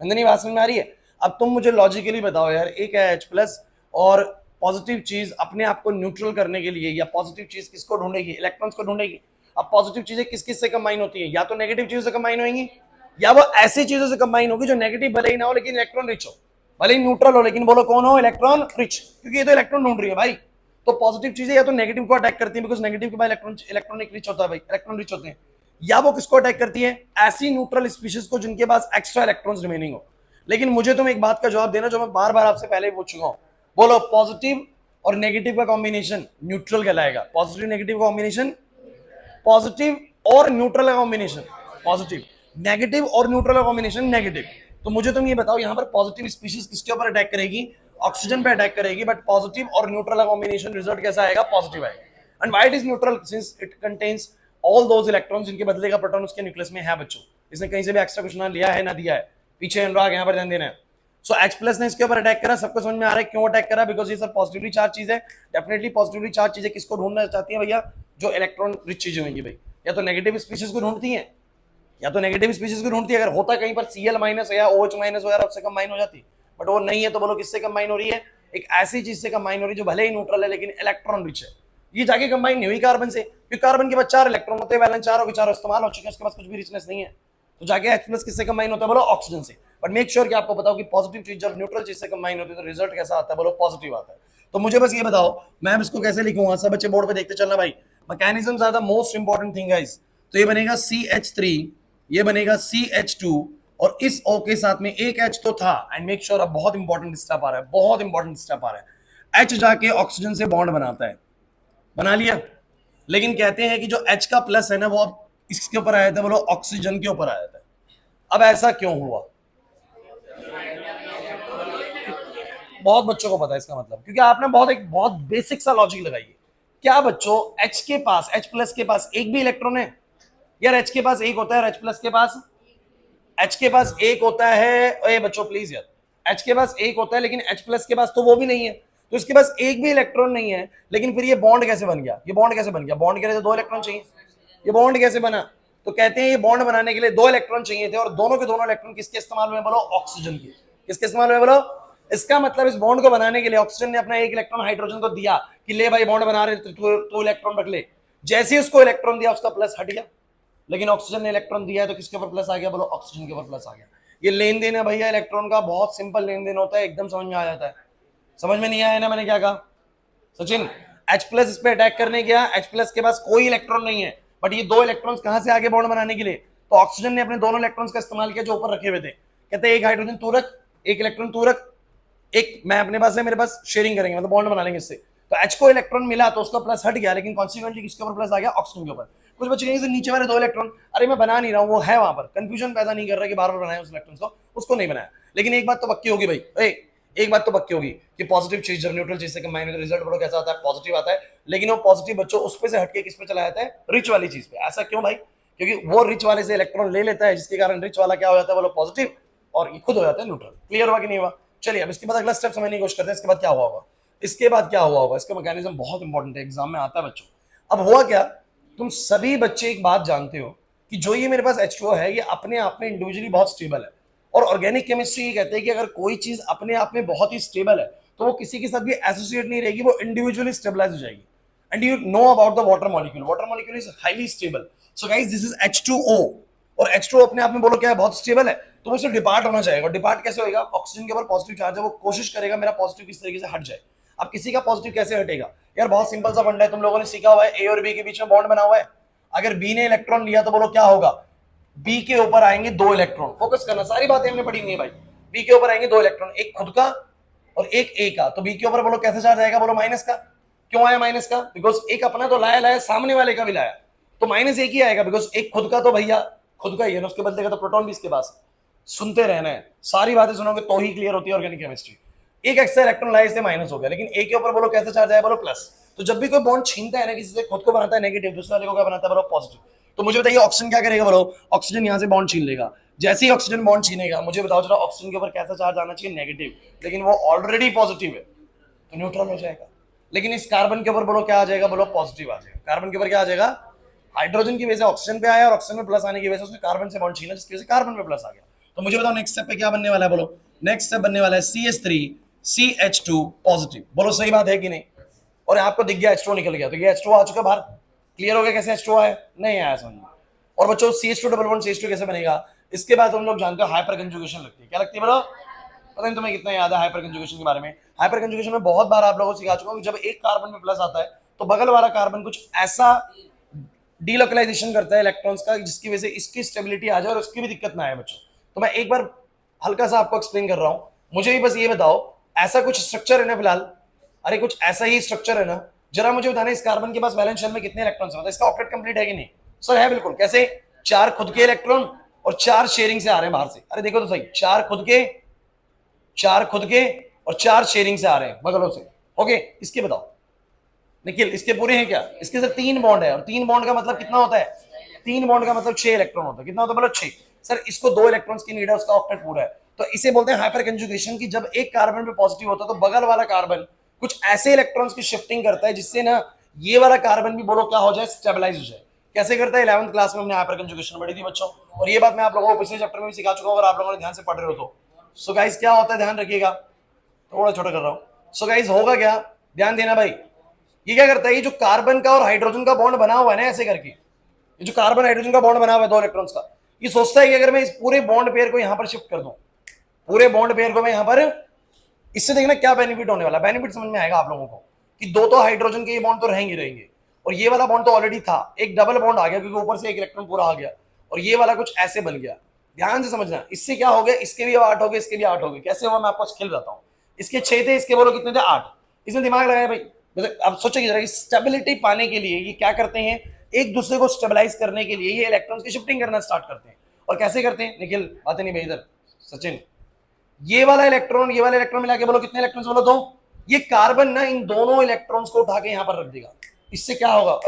Nandini बात समझ में आ रही है? अब तुम मुझे लॉजिकली बताओ यार, एक है H+ और पॉजिटिव चीज अपने आप को न्यूट्रल करने के लिए, या पॉजिटिव चीज किसको ढूंढेगी? इलेक्ट्रॉन्स को ढूंढेगी। अब पॉजिटिव चीजें किस किस से कंबाइन होती है? या तो नेगेटिव चीजों से कंबाइन होंगी, या वो ऐसी चीजों से कंबाइन होगी जो नेगेटिव भले ही ना हो लेकिन इलेक्ट्रॉन रिच हो, भले ही न्यूट्रल हो लेकिन बोलो कौन हो? इलेक्ट्रॉन रिच, क्योंकि ये तो इलेक्ट्रॉन ढूंढ रही है भाई। तो पॉजिटिव चीजें या तो नेगेटिव को अटैक करती है, बिकॉज नेगेटिव के बाद इलेक्ट्रॉनिक रिच होता है भाई, इलेक्ट्रॉन रिच होते हैं। या वो किसको अटैक करती है? ऐसी न्यूट्रल स्पीशीज को जिनके पास एक्स्ट्रा इलेक्ट्रॉन्स रिमेनिंग हो। लेकिन मुझे तुम एक बात का जवाब देना जो मैं बार बार आपसे पहले पूछ चुका हूं, बोलो पॉजिटिव और नेगेटिव का कॉम्बिनेशन न्यूट्रल कहलाएगा। पॉजिटिव नेगेटिव कॉम्बिनेशन, पॉजिटिव और न्यूट्रल का कॉम्बिनेशन पॉजिटिव, नेगेटिव और न्यूट्रल का कॉम्बिनेशन नेगेटिव। तो मुझे तुम ये बताओ यहाँ पर पॉजिटिव स्पीशीज किसके ऊपर अटैक करेगी? ऑक्सीजन पे अटैक करेगी, बट पॉजिटिव और न्यूट्रल का कॉम्बिनेशन रिजल्ट कैसा आएगा? पॉजिटिव आएगा। And why it is neutral? Since it contains all those electrons जिनके बदले का प्रोटॉन उसके न्यूक्लियस में है बच्चों। इसने कहीं से भी एक्स्ट्रा कुछ ना लिया है ना दिया है, पीछे अनुराग यहाँ पर ध्यान देना है। सो H+ ने इसके ऊपर अटैक करा, सबको समझ में आ रहा है क्यों अटैक करा? बिकॉज ये सब पॉजिटिवली चार्ज चीज है। डेफिनेटली पॉजिटिवली चार्ज चीजें किसको ढूंढना चाहती है भैया? जो इलेक्ट्रॉन रिच चीजें होंगी भाई, या तो नेगेटिव स्पीशीज को ढूंढती हैं, या तो नेगेटिव स्पीशीज को ढूंढती है। अगर होता कहीं पर Cl- या OH- वगैरह उससे कंबाइन हो जाती, बट वो नहीं है। तो बोलो किससे कंबाइन हो रही है? एक ऐसी चीज से कंबाइन हो रही है जो भले ही न्यूट्रल है लेकिन इलेक्ट्रॉन रिच है। ये जाके कंबाइन नहीं हुई कार्बन से, क्योंकि कार्बन के बाद 4 इलेक्ट्रॉन होते हैं, वैलेंस 4 और 4 इस्तेमाल हो चुके हैं, उसके पास कुछ भी रिचनेस नहीं है। तो जाके H+ किससे कंबाइन होता है? बोलो ऑक्सीजन से। बट मेक श्योर कि आपको बताओ कि पॉजिटिव चीज जब न्यूट्रल चीज से कंबाइन होती है तो रिजल्ट कैसा आता है? बोलो पॉजिटिव आता है। तो मुझे बस ये बताओ मैं इसको कैसे लिखूंगा? सब बच्चे बोर्ड पे देखते चलना भाई। मैकेनिज्म ज्यादा मोस्ट इंपॉर्टेंट थिंग गाइस। तो ये बनेगा CH3, ये बनेगा CH2, और इस O के साथ में एक H तो था। एंड मेक श्योर, अब बहुत इंपॉर्टेंट स्टेप आ रहा है, बहुत इंपॉर्टेंट स्टेप आ रहा है। H जाके ऑक्सीजन से बॉन्ड बनाता है, बना लिया। लेकिन कहते हैं कि जो H का प्लस है ना वो अब इसके ऊपर आया था, बोलो ऑक्सीजन के ऊपर आया था। अब ऐसा क्यों हुआ? बहुत बच्चों को पता है इसका मतलब, क्योंकि आपने बहुत बेसिक सा लॉजिक लगाई है। क्या बच्चों H के पास, H+ के पास एक भी इलेक्ट्रॉन है? यार H के पास एक होता है और H+ के पास, H के पास एक होता है। ए बच्चों प्लीज यार, H के पास एक होता है लेकिन H+ के पास तो वो भी नहीं है। तो इसके पास एक भी इलेक्ट्रॉन नहीं है, लेकिन फिर ये बॉन्ड कैसे बन गया? ये बॉन्ड कैसे बन गया? बॉन्ड के लिए तो 2 इलेक्ट्रॉन चाहिए। ये बॉन्ड कैसे बना? तो कहते हैं ये बॉन्ड बनाने के लिए 2 इलेक्ट्रॉन चाहिए थे, और दोनों के दोनों इलेक्ट्रॉन किसके इस्तेमाल में? बोलो ऑक्सीजन के। किसके इस्तेमाल हुए बोलो? इसका मतलब इस बॉन्ड को बनाने के लिए ऑक्सीजन ने अपना एक इलेक्ट्रॉन हाइड्रोजन को दिया कि ले भाई बॉन्ड बना रहे तो इलेक्ट्रॉन रख ले। जैसे ही उसको इलेक्ट्रॉन दिया उसका प्लस हट गया, लेकिन ऑक्सीजन ने इलेक्ट्रॉन दिया है तो किसके ऊपर प्लस आ गया बोलो? ऑक्सीजन के ऊपर प्लस आ गया। ये लेन देन है भैया इलेक्ट्रॉन का, बहुत सिंपल लेन देन होता है, एकदम समझ में आ जाता है। समझ में नहीं आया ना मैंने क्या कहा सचिन? H प्लस इस पे अटैक करने गया, H प्लस के पास कोई इलेक्ट्रॉन नहीं है, बट ये दो इलेक्ट्रॉन्स कहां से आगे बॉन्ड बनाने के लिए? तो ऑक्सीजन ने अपने दोनों इलेक्ट्रॉन्स का इस्तेमाल किया जो ऊपर रखे हुए थे। कहते हैं एक हाइड्रोजन तू रख, एक इलेक्ट्रॉन तू रख, एक मैं अपने पास है, मेरे पास शेयरिंग करेंगे, मतलब बॉन्ड बना लेंगे इससे। तो H को इलेक्ट्रॉन मिला तो उसका प्लस हट गया, लेकिन कॉन्सिक्वेंटली किसके ऊपर प्लस आ गया? ऑक्सीजन के ऊपर। कुछ बच्चे कहेंगे नीचे वाले दो इलेक्ट्रॉन, अरे मैं बना नहीं रहा हूँ, वो है वहां पर, कंफ्यूजन पैदा नहीं कर रहा कि बार बार बनाया उस इलेक्ट्रॉन को, उसको नहीं बनाया। लेकिन एक बात तो पक्की होगी भाई, एक बात तो पक्की होगी कि पॉजिटिव चीज जब न्यूट्रल चीज से कंबाइन होता है रिजल्ट बड़ा कैसा आता है? पॉजिटिव आता है। लेकिन वो पॉजिटिव बच्चों उस पे से हटके किस पे चला जाता है? रिच वाली चीज पे। ऐसा क्यों भाई? क्योंकि वो रिच वाले से इलेक्ट्रॉन ले लेता है, जिसके कारण रिच वाला क्या हो जाता है बोलो? पॉजिटिव, और ये खुद हो जाता है न्यूट्रल। क्लियर हुआ कि नहीं हुआ? चलिए अब इसके बाद अगला स्टेप समझने की कोशिश करते हैं। इसके बाद क्या हुआ होगा? इसके बाद क्या हुआ होगा? इसका मैकेनिज्म बहुत इंपॉर्टेंट है, एग्जाम में आता है बच्चों। अब हुआ क्या, तुम सभी बच्चे एक बात जानते हो कि जो ये मेरे पास H2O है ये अपने आप में इंडिविजुअली बहुत स्टेबल है, और ऑर्गेनिक केमिस्ट्री ये कहते हैं कि अगर कोई चीज अपने आप में बहुत ही स्टेबल है तो वो किसी के साथ भी एसोसिएट नहीं रहेगी, वो इंडिविजुअली स्टेबलाइज हो जाएगी। And you know about the water molecule, water molecule is highly stable. So guys this is H2O, और H2O अपने आप में बोलो क्या है? बहुत स्टेबल है। तो वो डिपार्ट होना चाहेगा। डिपार्ट कैसे होगा? ऑक्सीजन के ऊपर पॉजिटिव चार्ज है, वो कोशिश करेगा मेरा पॉजिटिव किस तरीके से हट जाए। अब किसी का पॉजिटिव कैसे हटेगा यार? बहुत सिंपल सा फंडा है, तुम लोगों ने सीखा हुआ है, ए और बी के बीच में बॉन्ड बना हुआ है। अगर बी ने इलेक्ट्रॉन लिया तो बोलो क्या होगा? बी के ऊपर आएंगे दो इलेक्ट्रॉन। फोकस करना, सारी बातें हमने पढ़ी नहीं है भाई। बी के ऊपर आएंगे दो इलेक्ट्रॉन, एक खुद का और एक ए का। तो बी के ऊपर बोलो कैसे चार्ज आएगा? बोलो माइनस का। क्यों आया माइनस का? बिकॉज एक अपना तो लाया सामने वाले का भी लाया, तो माइनस एक ही आएगा, बिकॉज एक खुद का तो भैया खुद का ही है ना, उसके बदले का तो प्रोटॉन भी इसके पास। सुनते रहना है, सारी बातें सुनोगे तो ही क्लियर होती है ऑर्गेनिक केमिस्ट्री। एक एक्स्ट्रा इलेक्ट्रॉन लाया इससे माइनस हो गया, लेकिन ए के ऊपर बोलो कैसे चार्ज आया? बोलो प्लस। तो जब भी कोई बॉन्ड छीनता है ना किसी से, खुद को बनाता है नेगेटिव, दूसरे वाले को क्या बनाता है? बोलो पॉजिटिव। तो मुझे बताइए ऑक्सीजन क्या करेगा? बोलो ऑक्सीजन यहां से बॉन्ड छीन लेगा। जैसे ही ऑक्सीजन बॉन्ड छीनेगा, मुझे बताओ जरा ऑक्सीजन के ऊपर कैसा चार्ज आना चाहिए? नेगेटिव, लेकिन वो ऑलरेडी पॉजिटिव है तो न्यूट्रल हो जाएगा। लेकिन इस कार्बन के ऊपर बोलो क्या आ जाएगा? बोलो पॉजिटिव आ जाएगा। कार्बन के ऊपर क्या आ जाएगा? हाइड्रोजन की वजह से ऑक्सीजन पे आया और ऑक्सीजन में प्लस आने की वजह से उसने कार्बन से बॉन्ड छीना, जिसकी वजह से कार्बन पे प्लस आ गया। तो मुझे बताओ नेक्स्ट स्टेप पे क्या बनने वाला है? बोलो नेक्स्ट स्टेप बनने वाला है CH3 CH2 पॉजिटिव। बोलो सही बात है कि नहीं? और आपको दिख गया H2O निकल गया, तो ये H2O आ चुका बाहर। क्लियर हो गया कैसे H2O आया? नहीं आया समझ में। और बच्चों CH2 डबल बॉन्ड CH2 कैसे बनेगा? इसके बाद हम लोग जानते हो हाइपर कंजुगेशन लगती है। क्या लगती है बोलो? पता नहीं तुम्हें कितना याद है हाइपर कंजुगेशन के बारे में। हाइपर कंजुगेशन में बहुत बार आप लोगों को सिखा चुका हूं, जब एक कार्बन में प्लस आता है तो बगल वाला कार्बन कुछ ऐसा डीलोकलाइजेशन करता है इलेक्ट्रॉन्स का, जिसकी वजह से इसकी स्टेबिलिटी आ जाए और उसकी भी दिक्कत ना आए बच्चों। तो मैं एक बार हल्का सा आपको एक्सप्लेन कर रहा हूं, मुझे भी बस ये बताओ ऐसा कुछ स्ट्रक्चर है ना फिलहाल, अरे कुछ ऐसा ही स्ट्रक्चर है ना, जरा मुझे बताना इस कार्बन के पास वैलेंस शेल में कितने इलेक्ट्रॉन्स हैं? मतलब इसका ऑक्टेट कंप्लीट है कि नहीं? सर है बिल्कुल। कैसे? 4 खुद के इलेक्ट्रॉन और 4 शेयरिंग से आ रहे हैं बाहर से। अरे देखो तो सही, 4 खुद के और 4 शेयरिंग से आ रहे हैं बगलों से। ओके, इसके बताओ निखिल, इसके पूरे हैं क्या? इसके सर 3 बॉन्ड है, और 3 बॉन्ड का मतलब कितना होता है? 3 बॉन्ड का मतलब 6 इलेक्ट्रॉन होता है। कितना होता है बोलो? 6। सर इसको 2 इलेक्ट्रॉन्स की नीड है, उसका ऑक्टेट पूरा है। तो इसे बोलते हैं हाइपर कंजुगेशन की। जब एक कार्बन पे पॉजिटिव होता है तो बगल वाला कार्बन कुछ ऐसे इलेक्ट्रॉन्स की शिफ्टिंग करता है जिससे ना ये वाला कार्बन भी बोलो क्या हो जाए? स्टेबलाइज हो जाए। कैसे करता है? 11th क्लास में हमने हाइपर कंजुगेशन पढ़ी थी बच्चों, और ये बात मैं आप लोगों को पिछले चैप्टर में भी सिखा चुका हूं, अगर आप लोगों ने ध्यान से पढ़ रहे हो तो। सो गाइस क्या होता है, ध्यान रखिएगा, थोड़ा छोटा कर रहा हूं। सो गाइस होगा क्या, ध्यान देना भाई। ये क्या करता है? ये जो कार्बन का और हाइड्रोजन का बॉन्ड बना हुआ है ना ऐसे करके, ये जो कार्बन हाइड्रोजन का बॉन्ड बना हुआ है 2 इलेक्ट्रॉन्स का, ये सोचता है कि अगर मैं इस पूरे बॉन्ड पेयर को यहां पर शिफ्ट कर दूं, पूरे बॉन्ड पेयर को मैं यहां पर, इससे देखना क्या बेनिफिट होने वाला। बेनिफिट समझ में आएगा आप लोगों को कि 2 तो हाइड्रोजन के ये बॉन्ड तो रहेंगे, और ये वाला बॉन्ड तो ऑलरेडी था, एक डबल बॉन्ड आ गया क्योंकि ऊपर से एक इलेक्ट्रॉन पूरा आ गया, और ये वाला कुछ ऐसे बन गया। ध्यान से समझना, इससे क्या हो गया? इसके भी 8 हो गए, इसके भी 8 हो गए। कैसे हुआ मैं आपको स्किल बताता हूं। इसके 6 थे, इसके बोलो कितने थे? 8। इसने दिमाग लगाया भाई। अब सोचो कि जरा स्टेबिलिटी पाने के लिए ये क्या करते हैं, एक दूसरे को स्टेबलाइज करने के लिए ये इलेक्ट्रॉन्स की शिफ्टिंग करना स्टार्ट करते हैं। और कैसे करते हैं निखिल? बातें नहीं भाई इधर सचिन, ये वाला इलेक्ट्रॉन मिला के बोलो कितने इलेक्ट्रॉन्स? बोलो 2। ये कार्बन ना इन दोनों इलेक्ट्रॉन्स को उठा के यहां पर रख देगा। इससे क्या होगा?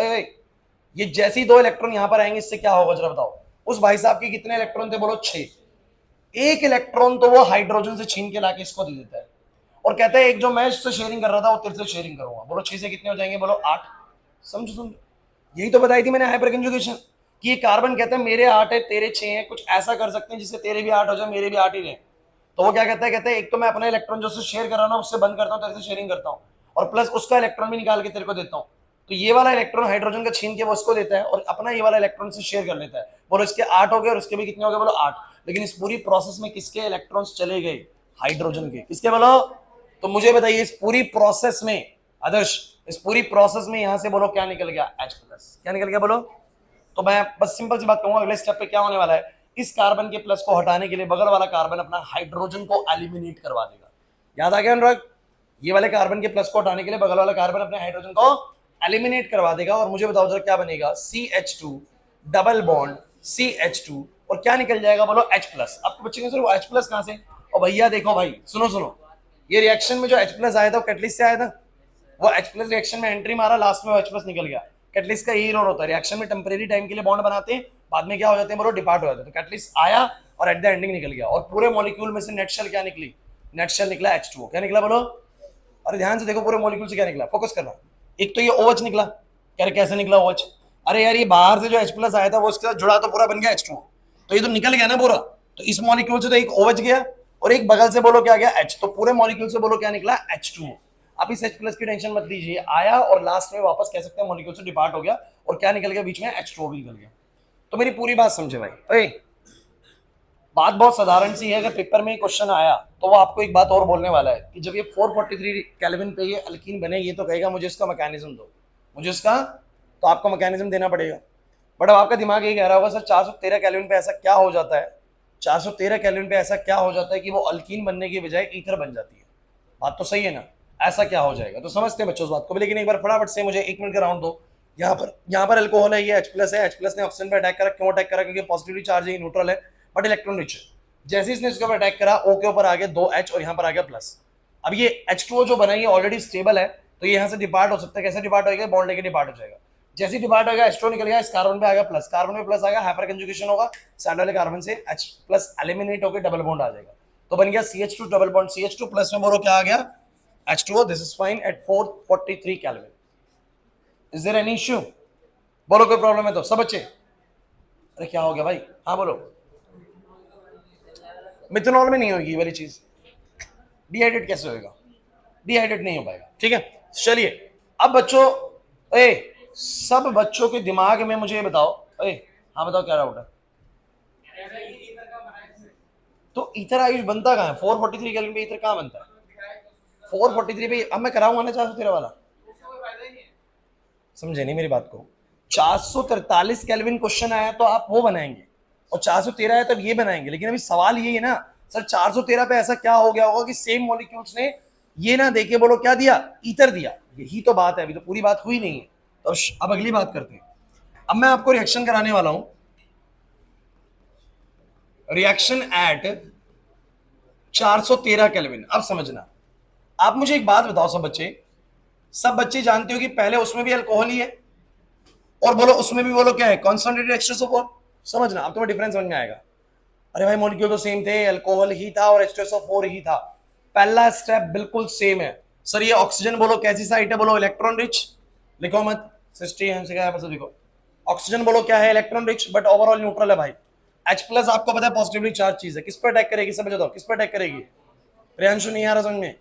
ये जैसे ही 2 इलेक्ट्रॉन यहां पर आएंगे, इससे क्या होगा जरा बताओ। उस भाई साहब के कितने इलेक्ट्रॉन थे? बोलो 6। एक इलेक्ट्रॉन तो वो हाइड्रोजन से छीन के लाके इसको दे देता है, और कहता है एक जो मैं इससे शेयरिंग कर रहा था वो तेरे से शेयरिंग करूंगा। बोलो 6 से कितने हो जाएंगे? बोलो 8। समझो, यही तो बताई थी मैंने हाइपर कंजुगेशन, कि ये कार्बन कहता है मेरे 8 है तेरे 6 हैं, कुछ ऐसा कर सकते हैं जिससे तेरे भी 8 हो जाए मेरे भी 8 ही रहे। तो वो क्या कहता है, कहते हैं एक तो मैं अपना इलेक्ट्रॉन जो शेयर कर रहा हूँ ना उससे बंद करता हूँ, तेरे से शेयरिंग करता हूँ, और प्लस उसका इलेक्ट्रॉन भी निकाल के तेरे को देता हूँ। तो ये वाला इलेक्ट्रॉन हाइड्रोजन का छीन के वो उसको देता है और अपना ये वाला इलेक्ट्रॉन से शेयर कर लेता है। बोलो इसके 8 हो गए और उसके भी कितने हो गए, बोलो 8। लेकिन इस पूरी प्रोसेस में किसके इलेक्ट्रॉन्स चले गए, हाइड्रोजन के। किसके बोलो, तो मुझे बताइए इस पूरी प्रोसेस में आदर्श, इस पूरी प्रोसेस में यहां से बोलो क्या निकल गया, H प्लस। क्या निकल गया बोलो। तो मैं बस सिंपल सी बात कहूंगा, अगले स्टेप पे क्या होने वाला है, इस कार्बन के प्लस को हटाने के लिए बगल वाला कार्बन अपना हाइड्रोजन को एलिमिनेट करवा देगा। याद आ गया अनुराग, ये वाले कार्बन के प्लस को हटाने के लिए बगल वाला कार्बन अपने हाइड्रोजन को एलिमिनेट करवा देगा। और मुझे बताओ जरा क्या बनेगा, CH2 डबल बॉन्ड CH2 और क्या निकल जाएगा बोलो, H प्लस। आपको बच्चे सर वो H प्लस कहां से, और भैया देखो भाई सुनो सुनो, ये रिएक्शन में जो H प्लस आया था वो कैटलिस्ट से आया था। वो H प्लस रिएक्शन में एंट्री मारा, लास्ट में वो H प्लस निकल गया। कैटलिस्ट का यही रोल होता है, रिएक्शन में टेम्परेरी टाइम के लिए बॉन्ड बनाते हैं, बाद में क्या हो जाते हैं बोलो, डिपार्ट हो जाते हैं। तो कैटलिस्ट आया और एट द एंडिंग निकल गया, और पूरे मॉलिक्यूल में से नेट शेल क्या निकली, नेट शेल निकला H2O। क्या निकला बोलो, अरे ध्यान से देखो पूरे मॉलिक्यूल से क्या निकला, फोकस करना। एक तो ये OH निकला, कह रहे कैसे निकला OH, अरे यार ये बाहर से जो H प्लस आया था वो उसके साथ जुड़ा तो पूरा बन गया H2O, तो ये तो निकल गया ना पूरा। तो इस मॉलिक्यूल से तो एक OH गया और एक बगल से बोलो क्या गया H, तो पूरे मॉलिक्यूल से बोलो क्या निकला H2O। अब इस H प्लस की टेंशन मत लीजिए, आया और लास्ट में वापस कह सकते हैं मॉलिक्यूल से डिपार्ट हो गया, और क्या निकल गया बीच में, H2O भी निकल गया। तो मेरी पूरी बात समझे भाई। बात बहुत साधारण सी है, अगर पेपर में क्वेश्चन आया तो वो आपको एक बात और बोलने वाला है कि जब ये 443 केल्विन पे ये अल्कीन बने, ये तो कहेगा मुझे इसका मैकेनिज्म दो, मुझे इसका, तो आपको मैकेनिज्म देना पड़ेगा। बट अब आपका दिमाग ये कह रहा होगा सर 413 केल्विन पे ऐसा क्या हो जाता है, 413 केल्विन पे ऐसा क्या हो जाता है कि वो अल्कीन बनने की बजाय ईथर बन जाती है। बात तो सही है ना, ऐसा क्या हो जाएगा, तो समझते हैं बच्चों उस बात को भी। लेकिन एक बार फटाफट से मुझे 1 मिनट का राउंड दो। यहाँ पर अल्कोहल है, ये H प्लस है, H प्लस ने ऑक्सीजन पे अटैक करा, क्यों अटैक करा, क्योंकि पॉजिटिवली चार्ज है, न्यूट्रल है बट इलेक्ट्रॉन रिच है। जैसे इसने इसके ऊपर अटैक करा, O के ऊपर आ गया 2H और यहाँ पर आ गया प्लस। अब ये H2O जो बना है ऑलरेडी स्टेबल है, तो ये यहाँ से डिपार्ट हो सकता है। कैसे डिपार्ट हो गया, बॉन्ड लेके डिपार्ट हो जाएगा। जैसे डिपार्ट हो गया H2O निकल गया, इस कार्बन पे आ गया प्लस, कार्बन में प्लस आ गया, हाइपर कंजुगेशन होगा, साइड वाले कार्बन से H प्लस एलिमिनेट होकर डबल बॉन्ड आ जाएगा, तो बन गया CH2 double bond CH2 plus में बोलो क्या आ गया H2O। This is fine at 443 kelvin. Is there any issue, बोलो कोई प्रॉब्लम है तो सब बच्चे। अरे क्या हो गया भाई, हाँ बोलो। मिथेनॉल में नहीं होगी वाली चीज, डिहाइड्रेट कैसे होगा, डिहाइड्रेट नहीं हो पाएगा, ठीक है। चलिए अब बच्चों, सब बच्चों के दिमाग में मुझे बताओ, हाँ बताओ क्या डाउट है। तो ईथर आयुष बनता कहाँ है, 443 केल्विन पे ईथर कहाँ बनता है, 443 पे। अब मैं कराऊंगा ना 413 वाला, समझे नहीं मेरी बात को। 443 केल्विन क्वेश्चन आया तो आप वो बनाएंगे, और 413 है तब ये बनाएंगे। लेकिन अभी सवाल ये है ना सर 413 पे ऐसा क्या हो गया होगा कि सेम मॉलिक्यूल्स ने ये ना देके बोलो क्या दिया, ईथर दिया। यही तो बात है, अभी तो पूरी बात हुई नहीं है। तो अब अगली बात करते हैं। अब मैं आपको रिएक्शन कराने वाला हूं, रिएक्शन एट 413 केल्विन। अब समझना, आप मुझे एक बात बताओ, सब बच्चे जानते हो कि पहले उसमें भी अल्कोहल ही है, और बोलो उसमें भी बोलो क्या है, कॉन्सनट्रेटेड H2SO4। समझना, अब तुम्हें डिफरेंस समझ में आएगा। अरे भाई मॉलिक्यूल तो सेम थे, अल्कोहल ही था और H2SO4 ही था। पहला स्टेप बिल्कुल सेम है सर। ये ऑक्सीजन बोलो कैसी साइट है, बोलो इलेक्ट्रॉन रिच, लिखो मत सिस्टी हमसे क्या है बस देखो। ऑक्सीजन बोलो क्या है, electron rich but overall neutral है भाई। H प्लस आपको पता है पॉजिटिवली चार्ज चीज है, किस पर अटैक करेगी समझ दो, किस पर अटैक करेगी, प्रियांशु नहीं आ रहा समझ में,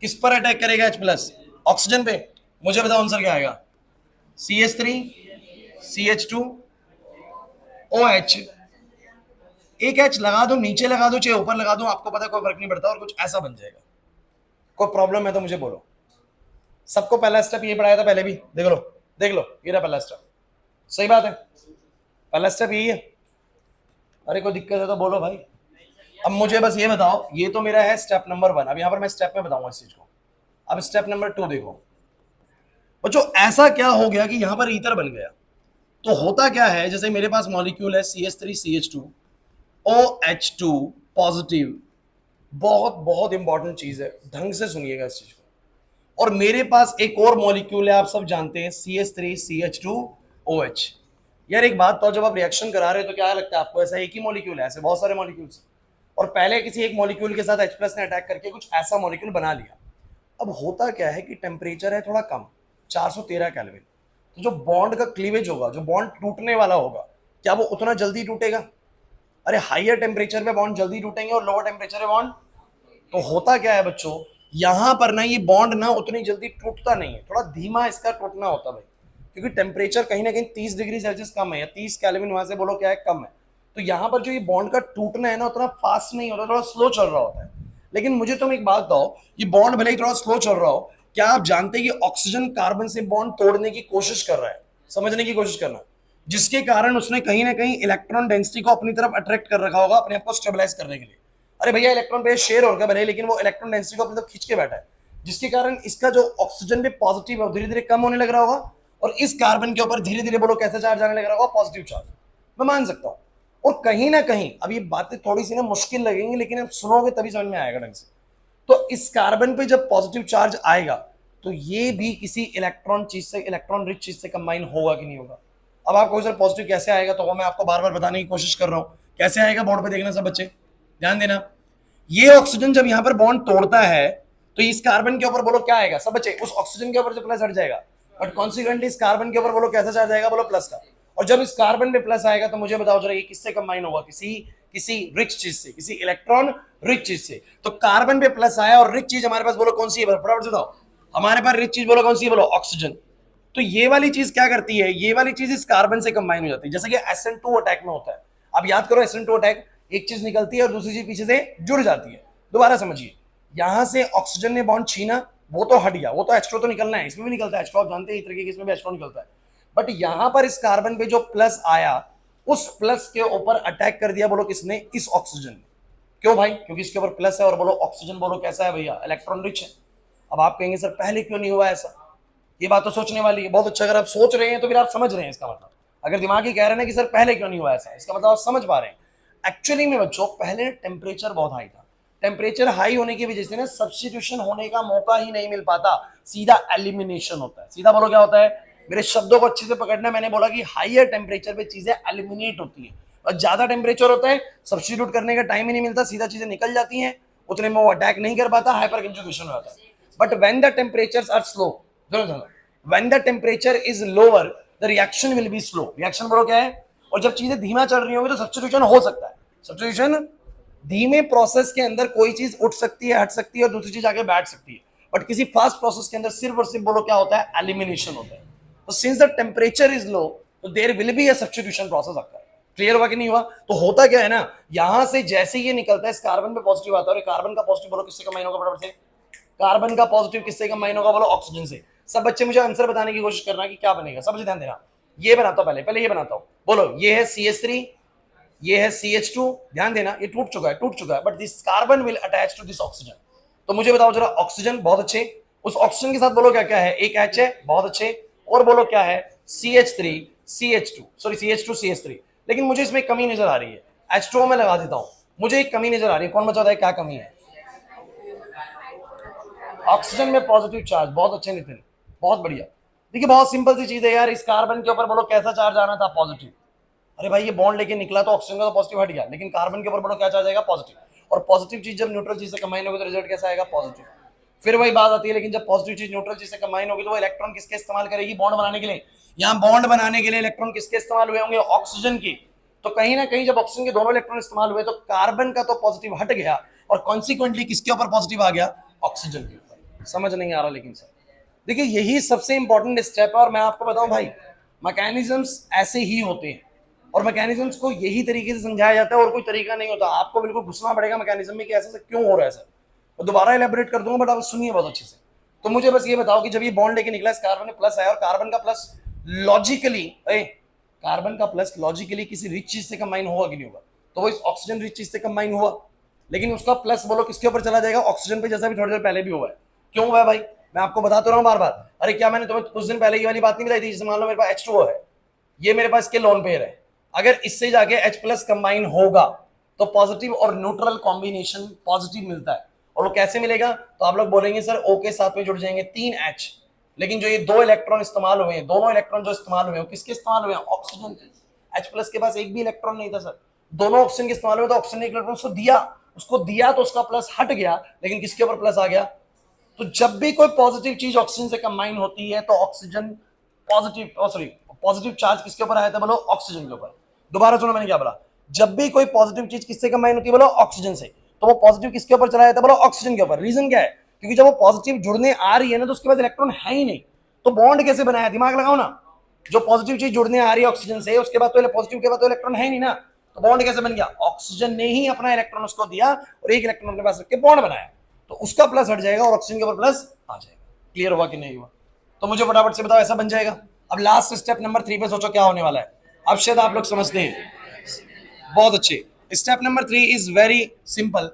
किस पर अटैक करेगा H प्लस, ऑक्सीजन पे। मुझे बताओ आंसर क्या आएगा, CH3 CH2 OH, एक H लगा दो, नीचे लगा दो चाहे ऊपर लगा दो, आपको पता है कोई फर्क नहीं पड़ता, और कुछ ऐसा बन जाएगा। कोई प्रॉब्लम है तो मुझे बोलो। सबको पहला स्टेप ये पढ़ाया था पहले भी, देख लो देख लो, ये रहा पहला स्टेप। सही बात है, पहला स्टेप यही है। अरे कोई दिक्कत है तो बोलो भाई। अब मुझे बस ये बताओ, ये तो मेरा है स्टेप नंबर 1। अब यहां पर मैं स्टेप में बताऊंगा इस चीज को। अब स्टेप नंबर 2 देखो बच्चों, ऐसा क्या हो गया कि यहां पर ईथर बन गया। तो होता क्या है, जैसे मेरे पास मॉलिक्यूल है CH3 CH2 OH2 पॉजिटिव, बहुत बहुत इंपॉर्टेंट चीज है, ढंग से सुनिएगा इस चीज को। और मेरे पास एक और मॉलिक्यूल है, आप सब जानते हैं CH3 CH2 OH। यार एक बात तो, जब आप रिएक्शन करा रहे हो तो क्या लगता है आपको, ऐसा एक ही मॉलिक्यूल है, ऐसे बहुत सारे मॉलिक्यूल्स, और पहले किसी एक मॉलिक्यूल के साथ H प्लस ने अटैक करके कुछ ऐसा मॉलिक्यूल बना लिया। अब होता क्या है कि टेम्परेचर है थोड़ा कम, 413 केल्विन, तो जो बॉन्ड का क्लीवेज होगा, जो बॉन्ड टूटने वाला होगा, क्या वो उतना जल्दी टूटेगा? अरे हाइयर टेम्परेचर पे बॉन्ड जल्दी टूटेंगे और लोअर टेम्परेचर पे बॉन्ड तो होता क्या है बच्चों, यहां पर ना ये बॉन्ड ना उतनी जल्दी टूटता नहीं है, थोड़ा धीमा इसका टूटना होता है भाई, क्योंकि टेम्परेचर कहीं ना कहीं 30 डिग्री सेल्सियस कम है, या 30 केल्विन वहां से बोलो क्या है, कम है। तो यहाँ पर जो ये बॉन्ड का टूटना है ना उतना फास्ट नहीं होता, थोड़ा स्लो चल रहा होता है। लेकिन मुझे तुम एक बात बताओ, ये बॉन्ड भले ही थोड़ा स्लो चल रहा हो, क्या आप जानते हैं कि ऑक्सीजन कार्बन से बॉन्ड तोड़ने की कोशिश कर रहा है, समझने की कोशिश करना, जिसके कारण उसने कहीं ना कहीं इलेक्ट्रॉन डेंसिटी को अपनी तरफ अट्रैक्ट कर रखा होगा अपने आप को स्टेबलाइज करने के लिए। अरे भैया इलेक्ट्रॉन पे शेयर हो गया भले, लेकिन वो इलेक्ट्रॉन डेंसिटी को अपनी तरफ खींच के बैठा है, जिसके कारण इसका जो ऑक्सीजन पे पॉजिटिव है धीरे धीरे कम होने लग रहा होगा, और इस कार्बन के ऊपर धीरे धीरे बोलो कैसा चार्ज आने लग रहा होगा, पॉजिटिव चार्ज। मैं मान सकता हूं। और कहीं ना कहीं अब ये बातें थोड़ी सी ना मुश्किल लगेंगी, लेकिन आप सुनोगे तभी समझ में आएगा ढंग से। तो इस कार्बन पे जब पॉजिटिव चार्ज आएगा तो ये भी किसी इलेक्ट्रॉन चीज से, इलेक्ट्रॉन रिच चीज से कंबाइन होगा कि नहीं होगा। अब आपको सर पॉजिटिव कैसे आएगा, तो वो मैं आपको बार बार बताने की कोशिश कर रहा हूं। कैसे आएगा, बोर्ड पे देखना सब बच्चे, ध्यान देना। ये ऑक्सीजन जब यहां पर बॉन्ड तोड़ता है तो इस कार्बन के ऊपर बोलो क्या आएगा सब बच्चे, उस ऑक्सीजन के ऊपर से प्लस हट जाएगा, बट कॉन्सिक्वेंटली इस कार्बन के ऊपर बोलो कैसा चार्ज आएगा, बोलो प्लस का। और जब इस कार्बन पे प्लस आएगा तो मुझे बताओ जरा ये किससे कंबाइन होगा, किसी किसी रिच चीज से, किसी इलेक्ट्रॉन रिच चीज से। तो कार्बन पे प्लस आया और रिच चीज हमारे पास बोलो कौन सी है, फटाफट से बताओ, हमारे पास रिच चीज बोलो कौन सी है, बोलो ऑक्सीजन। तो ये वाली चीज क्या करती है, ये वाली चीज इस कार्बन से कंबाइन हो जाती है, जैसे कि SN2 अटैक में होता है। अब याद करो SN2 अटैक, एक चीज निकलती है और दूसरी चीज पीछे से जुड़ जाती है। दोबारा समझिए, यहां से ऑक्सीजन ने बॉन्ड छीना, वो तो हट गया, वो तो H2 तो निकलना है, इसमें भी निकलता है H2, आप जानते हैं इस तरीके के, इसमें भी H2 निकलता है। बट यहां पर इस कार्बन पे जो प्लस आया, उस प्लस के ऊपर अटैक कर दिया बोलो किसने, इस ऑक्सीजन ने। क्यों भाई, क्योंकि इसके ऊपर प्लस है, और बोलो ऑक्सीजन बोलो कैसा है भैया, इलेक्ट्रॉन रिच है। अब आप कहेंगे सर पहले क्यों नहीं हुआ ऐसा, ये बात तो सोचने वाली है। बहुत अच्छा, अगर आप सोच रहे हैं तो फिर आप समझ रहे हैं इसका मतलब। अगर दिमाग ही कह रहे हैं कि सर पहले क्यों नहीं हुआ ऐसा, इसका मतलब आप समझ पा रहे हैं। एक्चुअली में बच्चों पहले टेम्परेचर बहुत हाई था, टेम्परेचर हाई होने की वजह से ना सब्स्टिट्यूशन होने का मौका ही नहीं मिल पाता, सीधा एलिमिनेशन होता है। सीधा बोलो क्या होता है, मेरे शब्दों को अच्छे से पकड़ना, मैंने बोला कि हाईयर टेम्परेचर पे चीजें एलिमिनेट होती है, और ज्यादा टेम्परेचर होता है सब्स्टिट्यूट करने का टाइम ही नहीं मिलता, सीधा चीजें निकल जाती हैं, उतने में वो अटैक नहीं कर पाता, हाइपर कंजुगेशन हो जाता है। But when the temperatures are slow, when the temperature is lower the reaction will be slow, reaction बोलो क्या है, और जब चीजें धीमा चल रही होंगी तो सब्स्टिट्यूशन हो सकता है। सब्स्टिट्यूशन धीमे प्रोसेस के अंदर कोई चीज उठ सकती है, हट सकती है, और दूसरी चीज आगे बैठ सकती है, बट किसी फास्ट प्रोसेस के अंदर सिर्फ और सिर्फ बोलो क्या होता है, एलिमिनेशन होता है। तो since the temperature is low तो there will be a substitution process occur. Clear हुआ कि नहीं हुआ। तो होता क्या है ना, यहां से जैसे ये निकलता है इस कार्बन पे पॉजिटिव आता है, और कार्बन का पॉजिटिव बोलो किससे कंबाइन होगा, फटाफट से, कार्बन का पॉजिटिव किससे कंबाइन होगा, बोलो ऑक्सीजन से। सब बच्चे मुझे आंसर बताने की कोशिश करना कि क्या बनेगा, सब बच्चे ध्यान देना। ये बनाता हूं, पहले पहले ये बनाता हूं, बोलो ये है CH3, ये है CH2, ध्यान देना, ये टूट चुका है, but this carbon will attach to this oxygen. तो मुझे बताओ जरा, ऑक्सीजन बहुत अच्छे, उस ऑक्सीजन के साथ बोलो क्या क्या है, एक H है, बहुत अच्छे, और बोलो क्या है, CH3 CH2, sorry CH2 CH3। लेकिन मुझे इसमें कमी नजर आ रही है, H2O में लगा देता हूं, मुझे एक कमी नजर आ रही है, कौन बता है क्या कमी है, ऑक्सीजन में पॉजिटिव चार्ज। बहुत अच्छे नितिन, बहुत बढ़िया। देखिए बहुत सिंपल सी चीज है यार, इस कार्बन के ऊपर बोलो कैसा चार्ज आना था, पॉजिटिव। अरे भाई ये बॉन्ड लेके निकला तो ऑक्सीजन का तो पॉजिटिव हट गया, लेकिन कार्बन के ऊपर बोलो क्या चार्ज आएगा, पॉजिटिव। और पॉजिटिव चीज जब न्यूट्रल चीज से कंबाइन होगी तो रिजल्ट कैसा आएगा, पॉजिटिव। फिर वही बात आती है, लेकिन जब पॉजिटिव चीज न्यूट्रल चीज से कंबाइन होगी तो वो इलेक्ट्रॉन किसके इस्तेमाल करेगी, बॉन्ड बनाने के लिए। यहाँ बॉन्ड बनाने के लिए इलेक्ट्रॉन किसके इस्तेमाल हुए होंगे, ऑक्सीजन की। तो कहीं ना कहीं जब ऑक्सीजन के दोनों इलेक्ट्रॉन इस्तेमाल हुए तो कार्बन का तो पॉजिटिव हट गया, और कॉन्सिक्वेंटली किसके ऊपर पॉजिटिव आ गया, ऑक्सीजन के ऊपर। समझ नहीं आ रहा लेकिन सर, देखिए यही सबसे इंपॉर्टेंट स्टेप है। और मैं आपको बताऊं भाई, मैकेनिज्म्स ऐसे ही होते हैं, और मैकेनिज्म्स को यही तरीके से समझाया जाता है, और कोई तरीका नहीं होता। आपको बिल्कुल घुसना पड़ेगा मैकेनिज्म में कि ऐसा क्यों हो रहा है सर। मैं दोबारा एलैबोरेट कर दूंगा, बट आप सुनिए बहुत अच्छे से। तो मुझे बस ये बताओ कि जब ये बॉन्ड लेके निकला, इस कार्बन में प्लस आया, और कार्बन का प्लस लॉजिकली, कार्बन का प्लस लॉजिकली किसी रिच चीज से कंबाइन होगा कि नहीं होगा, तो वो इस ऑक्सीजन रिच चीज से कंबाइन हुआ, लेकिन उसका प्लस बोलो किसके ऊपर चला जाएगा, ऑक्सीजन पे, जैसा भी थोड़ी देर पहले भी हुआ है। क्यों हुआ है भाई, मैं आपको बताता रहा हूँ बार बार। अरे क्या मैंने तुम्हें कुछ दिन पहले ये वाली बात नहीं बताई थी, जैसे मान लो मेरे पास H2O है, ये मेरे पास इसके लोन पेयर है, अगर इससे जाके H प्लस कंबाइन होगा तो पॉजिटिव और न्यूट्रल कॉम्बिनेशन पॉजिटिव मिलता है। और वो कैसे मिलेगा, तो आप लोग बोलेंगे सर O के साथ में जुड़ जाएंगे 3 H, लेकिन जो ये 2 इलेक्ट्रॉन इस्तेमाल हुए हैं, दोनों इलेक्ट्रॉन जो इस्तेमाल हुए हैं किसके इस्तेमाल हुए हैं, ऑक्सीजन के। H प्लस के पास एक भी इलेक्ट्रॉन नहीं था सर, दोनों ऑक्सीजन के इस्तेमाल हुए, तो ऑक्सीजन ने इलेक्ट्रॉन उसको दिया तो उसका प्लस हट गया, लेकिन किसके ऊपर प्लस आ गया। तो जब भी कोई पॉजिटिव चीज ऑक्सीजन से कंबाइन होती है तो ऑक्सीजन पॉजिटिव चार्ज किसके ऊपर आया था, बोलो ऑक्सीजन के ऊपर। दोबारा सुनो मैंने क्या बोला, जब भी कोई पॉजिटिव चीज किससे कंबाइन होती है, बोलो ऑक्सीजन से। तो वो पॉजिटिव किसके ऊपर चला जाता है, बोलो ऑक्सीजन के ऊपर। रीजन क्या है, क्योंकि जब वो पॉजिटिव जुड़ने आ रही है ना तो उसके पास इलेक्ट्रॉन है ही नहीं, तो बॉन्ड कैसे बनाया, दिमाग लगाओ ना। जो पॉजिटिव चीज जुड़ने आ रही है ऑक्सीजन से, उसके बाद तो पॉजिटिव के बाद तो इलेक्ट्रॉन है ही नहीं ना, तो बॉन्ड कैसे बन गया, ऑक्सीजन ने ही अपना इलेक्ट्रॉन उसको दिया और एक इलेक्ट्रॉन अपने पास रख के बॉन्ड बनाया, तो उसका प्लस हट जाएगा और ऑक्सीजन के ऊपर प्लस आ जाएगा। क्लियर हुआ कि नहीं हुआ, तो मुझे फटाफट से बताओ, ऐसा बन जाएगा। अब लास्ट स्टेप नंबर 3 पे सोचो क्या होने वाला है, अब शायद आप लोग समझते हैं, बहुत अच्छे। Step number 3 is very simple,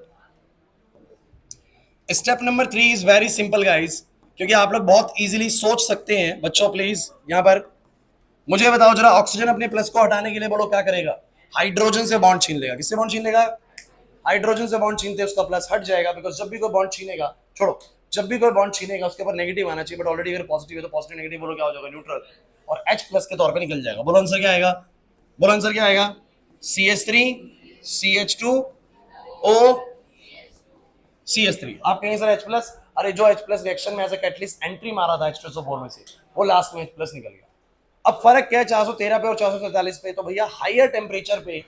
step number 3 is very simple guys, क्योंकि आप लोग बहुत इजीली सोच सकते हैं। बच्चों प्लीज यहां पर मुझे बताओ जरा, ऑक्सीजन अपने प्लस को हटाने के लिए बोलो क्या करेगा, हाइड्रोजन से बॉन्ड छीन लेगा। किससे बॉन्ड छीन लेगा, हाइड्रोजन से बॉन्ड छीनते उसका प्लस हट जाएगा, बिकॉज जब भी कोई बॉन्ड छीनेगा, छोड़ो, जब भी कोई बॉन्ड छीनेगा उसके ऊपर नेगेटिव आना चाहिए, बट ऑलरेडी अगर पॉजिटिव है तो पॉजिटिव नेगेटिव बोलो क्या हो जाएगा, न्यूट्रल, और H प्लस के तौर पे निकल जाएगा। बोलो आंसर क्या आएगा, बोलो आंसर क्या आएगा, CH3 CH2 O CH3। आप कहेंगे सर H प्लस, अरे जो H प्लस रिएक्शन में एज अ कैटलिस्ट एंट्री मारा था H2SO4 में से, वो लास्ट में H प्लस निकल गया। अब फर्क क्या है 413 पे और 447 पे, तो भैया हायर टेम्परेचर पे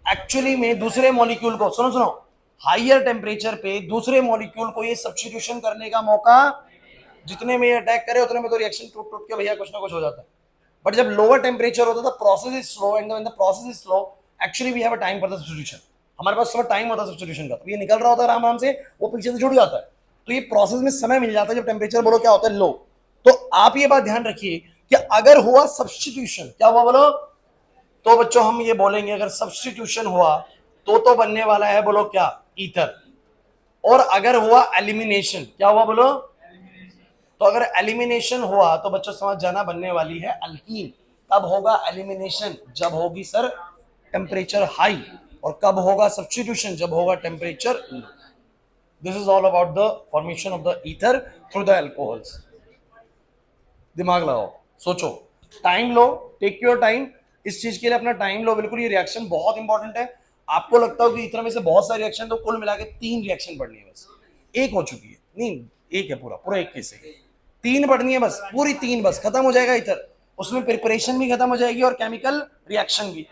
एक्चुअली में दूसरे मॉलिक्यूल को, सुनो सुनो, हायर टेम्परेचर पे दूसरे मॉलिक्यूल को ये सब्स्टिट्यूशन करने का मौका, जितने में अटैक करे उतने में तो रिएक्शन टूट टूट के भैया कुछ ना कुछ हो जाता है। बट जब लोअर टेम्परेचर होता है process is slow, and when the process is slow actually we have a time for the substitution. हमारे पास समय टाइम होता है सब्स्टिट्यूशन का, तो ये निकल रहा होता है आराम आराम से, वो पीछे से जुड़ जाता है, तो ये प्रोसेस में समय मिल जाता है जब टेम्परेचर बोलो क्या होता है, लो। तो आप ये बात ध्यान रखिए कि अगर हुआ सब्स्टिट्यूशन, क्या हुआ बोलो, तो बच्चों हम ये बोलेंगे अगर सब्स्टिट्यूशन हुआ तो बनने वाला है बोलो क्या, ईथर। और अगर हुआ एलिमिनेशन, क्या हुआ बोलो, तो अगर एलिमिनेशन हुआ तो बच्चों समझ जाना बनने वाली है अल्कीन। कब होगा एलिमिनेशन, जब होगी सर टेम्परेचर हाई, और कब होगा सब्स्टिट्यूशन, जब होगा temperature low. This is all about the formation of the ether through the alcohols. दिमाग लगाओ, सोचो, टाइम लो, टेक योर टाइम, इस चीज के लिए अपना टाइम लो बिल्कुल। ये रिएक्शन बहुत इंपॉर्टेंट है। आपको लगता हो कि इतना में से बहुत सारे रिएक्शन, तो कुल मिला के 3 रिएक्शन पढ़नी है बस, एक हो चुकी है, नहीं एक है, पूरा पूरा एक कैसे, 3 पढ़नी है बस, पूरी 3 बस, खत्म हो जाएगा इधर, उसमें प्रिपरेशन भी खत्म हो जाएगी और केमिकल रिएक्शन भी।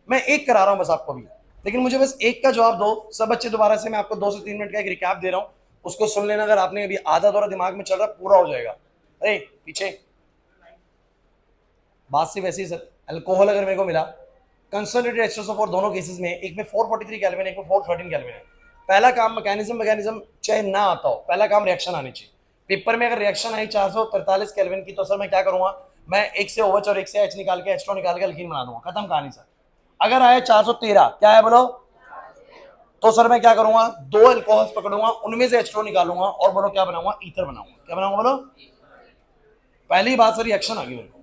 मैं एक करा रहा हूं बस आपको भी, लेकिन मुझे बस एक का जवाब दो सब बच्चे। दोबारा से मैं आपको 2 से 3 मिनट का एक रिकैप दे रहा हूं, उसको सुन लेना। अगर आपने अभी आधा दौरा दिमाग में चल रहा, पूरा हो जाएगा। अरे पीछे बात सिर्फ ऐसी सर, अल्कोहल अगर मेरे को मिला कंसंट्रेटेड H2SO4 दोनों केसेस में, एक में 443 केल्विन, एक में 413 केल्विन है। पहला काम मैकेनिज्म चाहे ना आता हो, पहला काम रिएक्शन आनी चाहिए। पेपर में अगर रिएक्शन आई 443 केल्विन की, तो सर मैं क्या करूंगा, मैं एक से OH और एक से H निकाल के H2 निकाल के अल्कीन बना दूंगा, खत्म कहानी सर। अगर आया 413, क्या है बोलो, तो सर मैं क्या करूंगा, 2 अल्कोहल्स पकड़ूंगा, उनमें से H2 निकालूंगा और बोलो क्या बनाऊंगा, ईथर बनाऊंगा। क्या बनाऊंगा बोलो, पहली बात सर रिएक्शन आ गई मेरे को।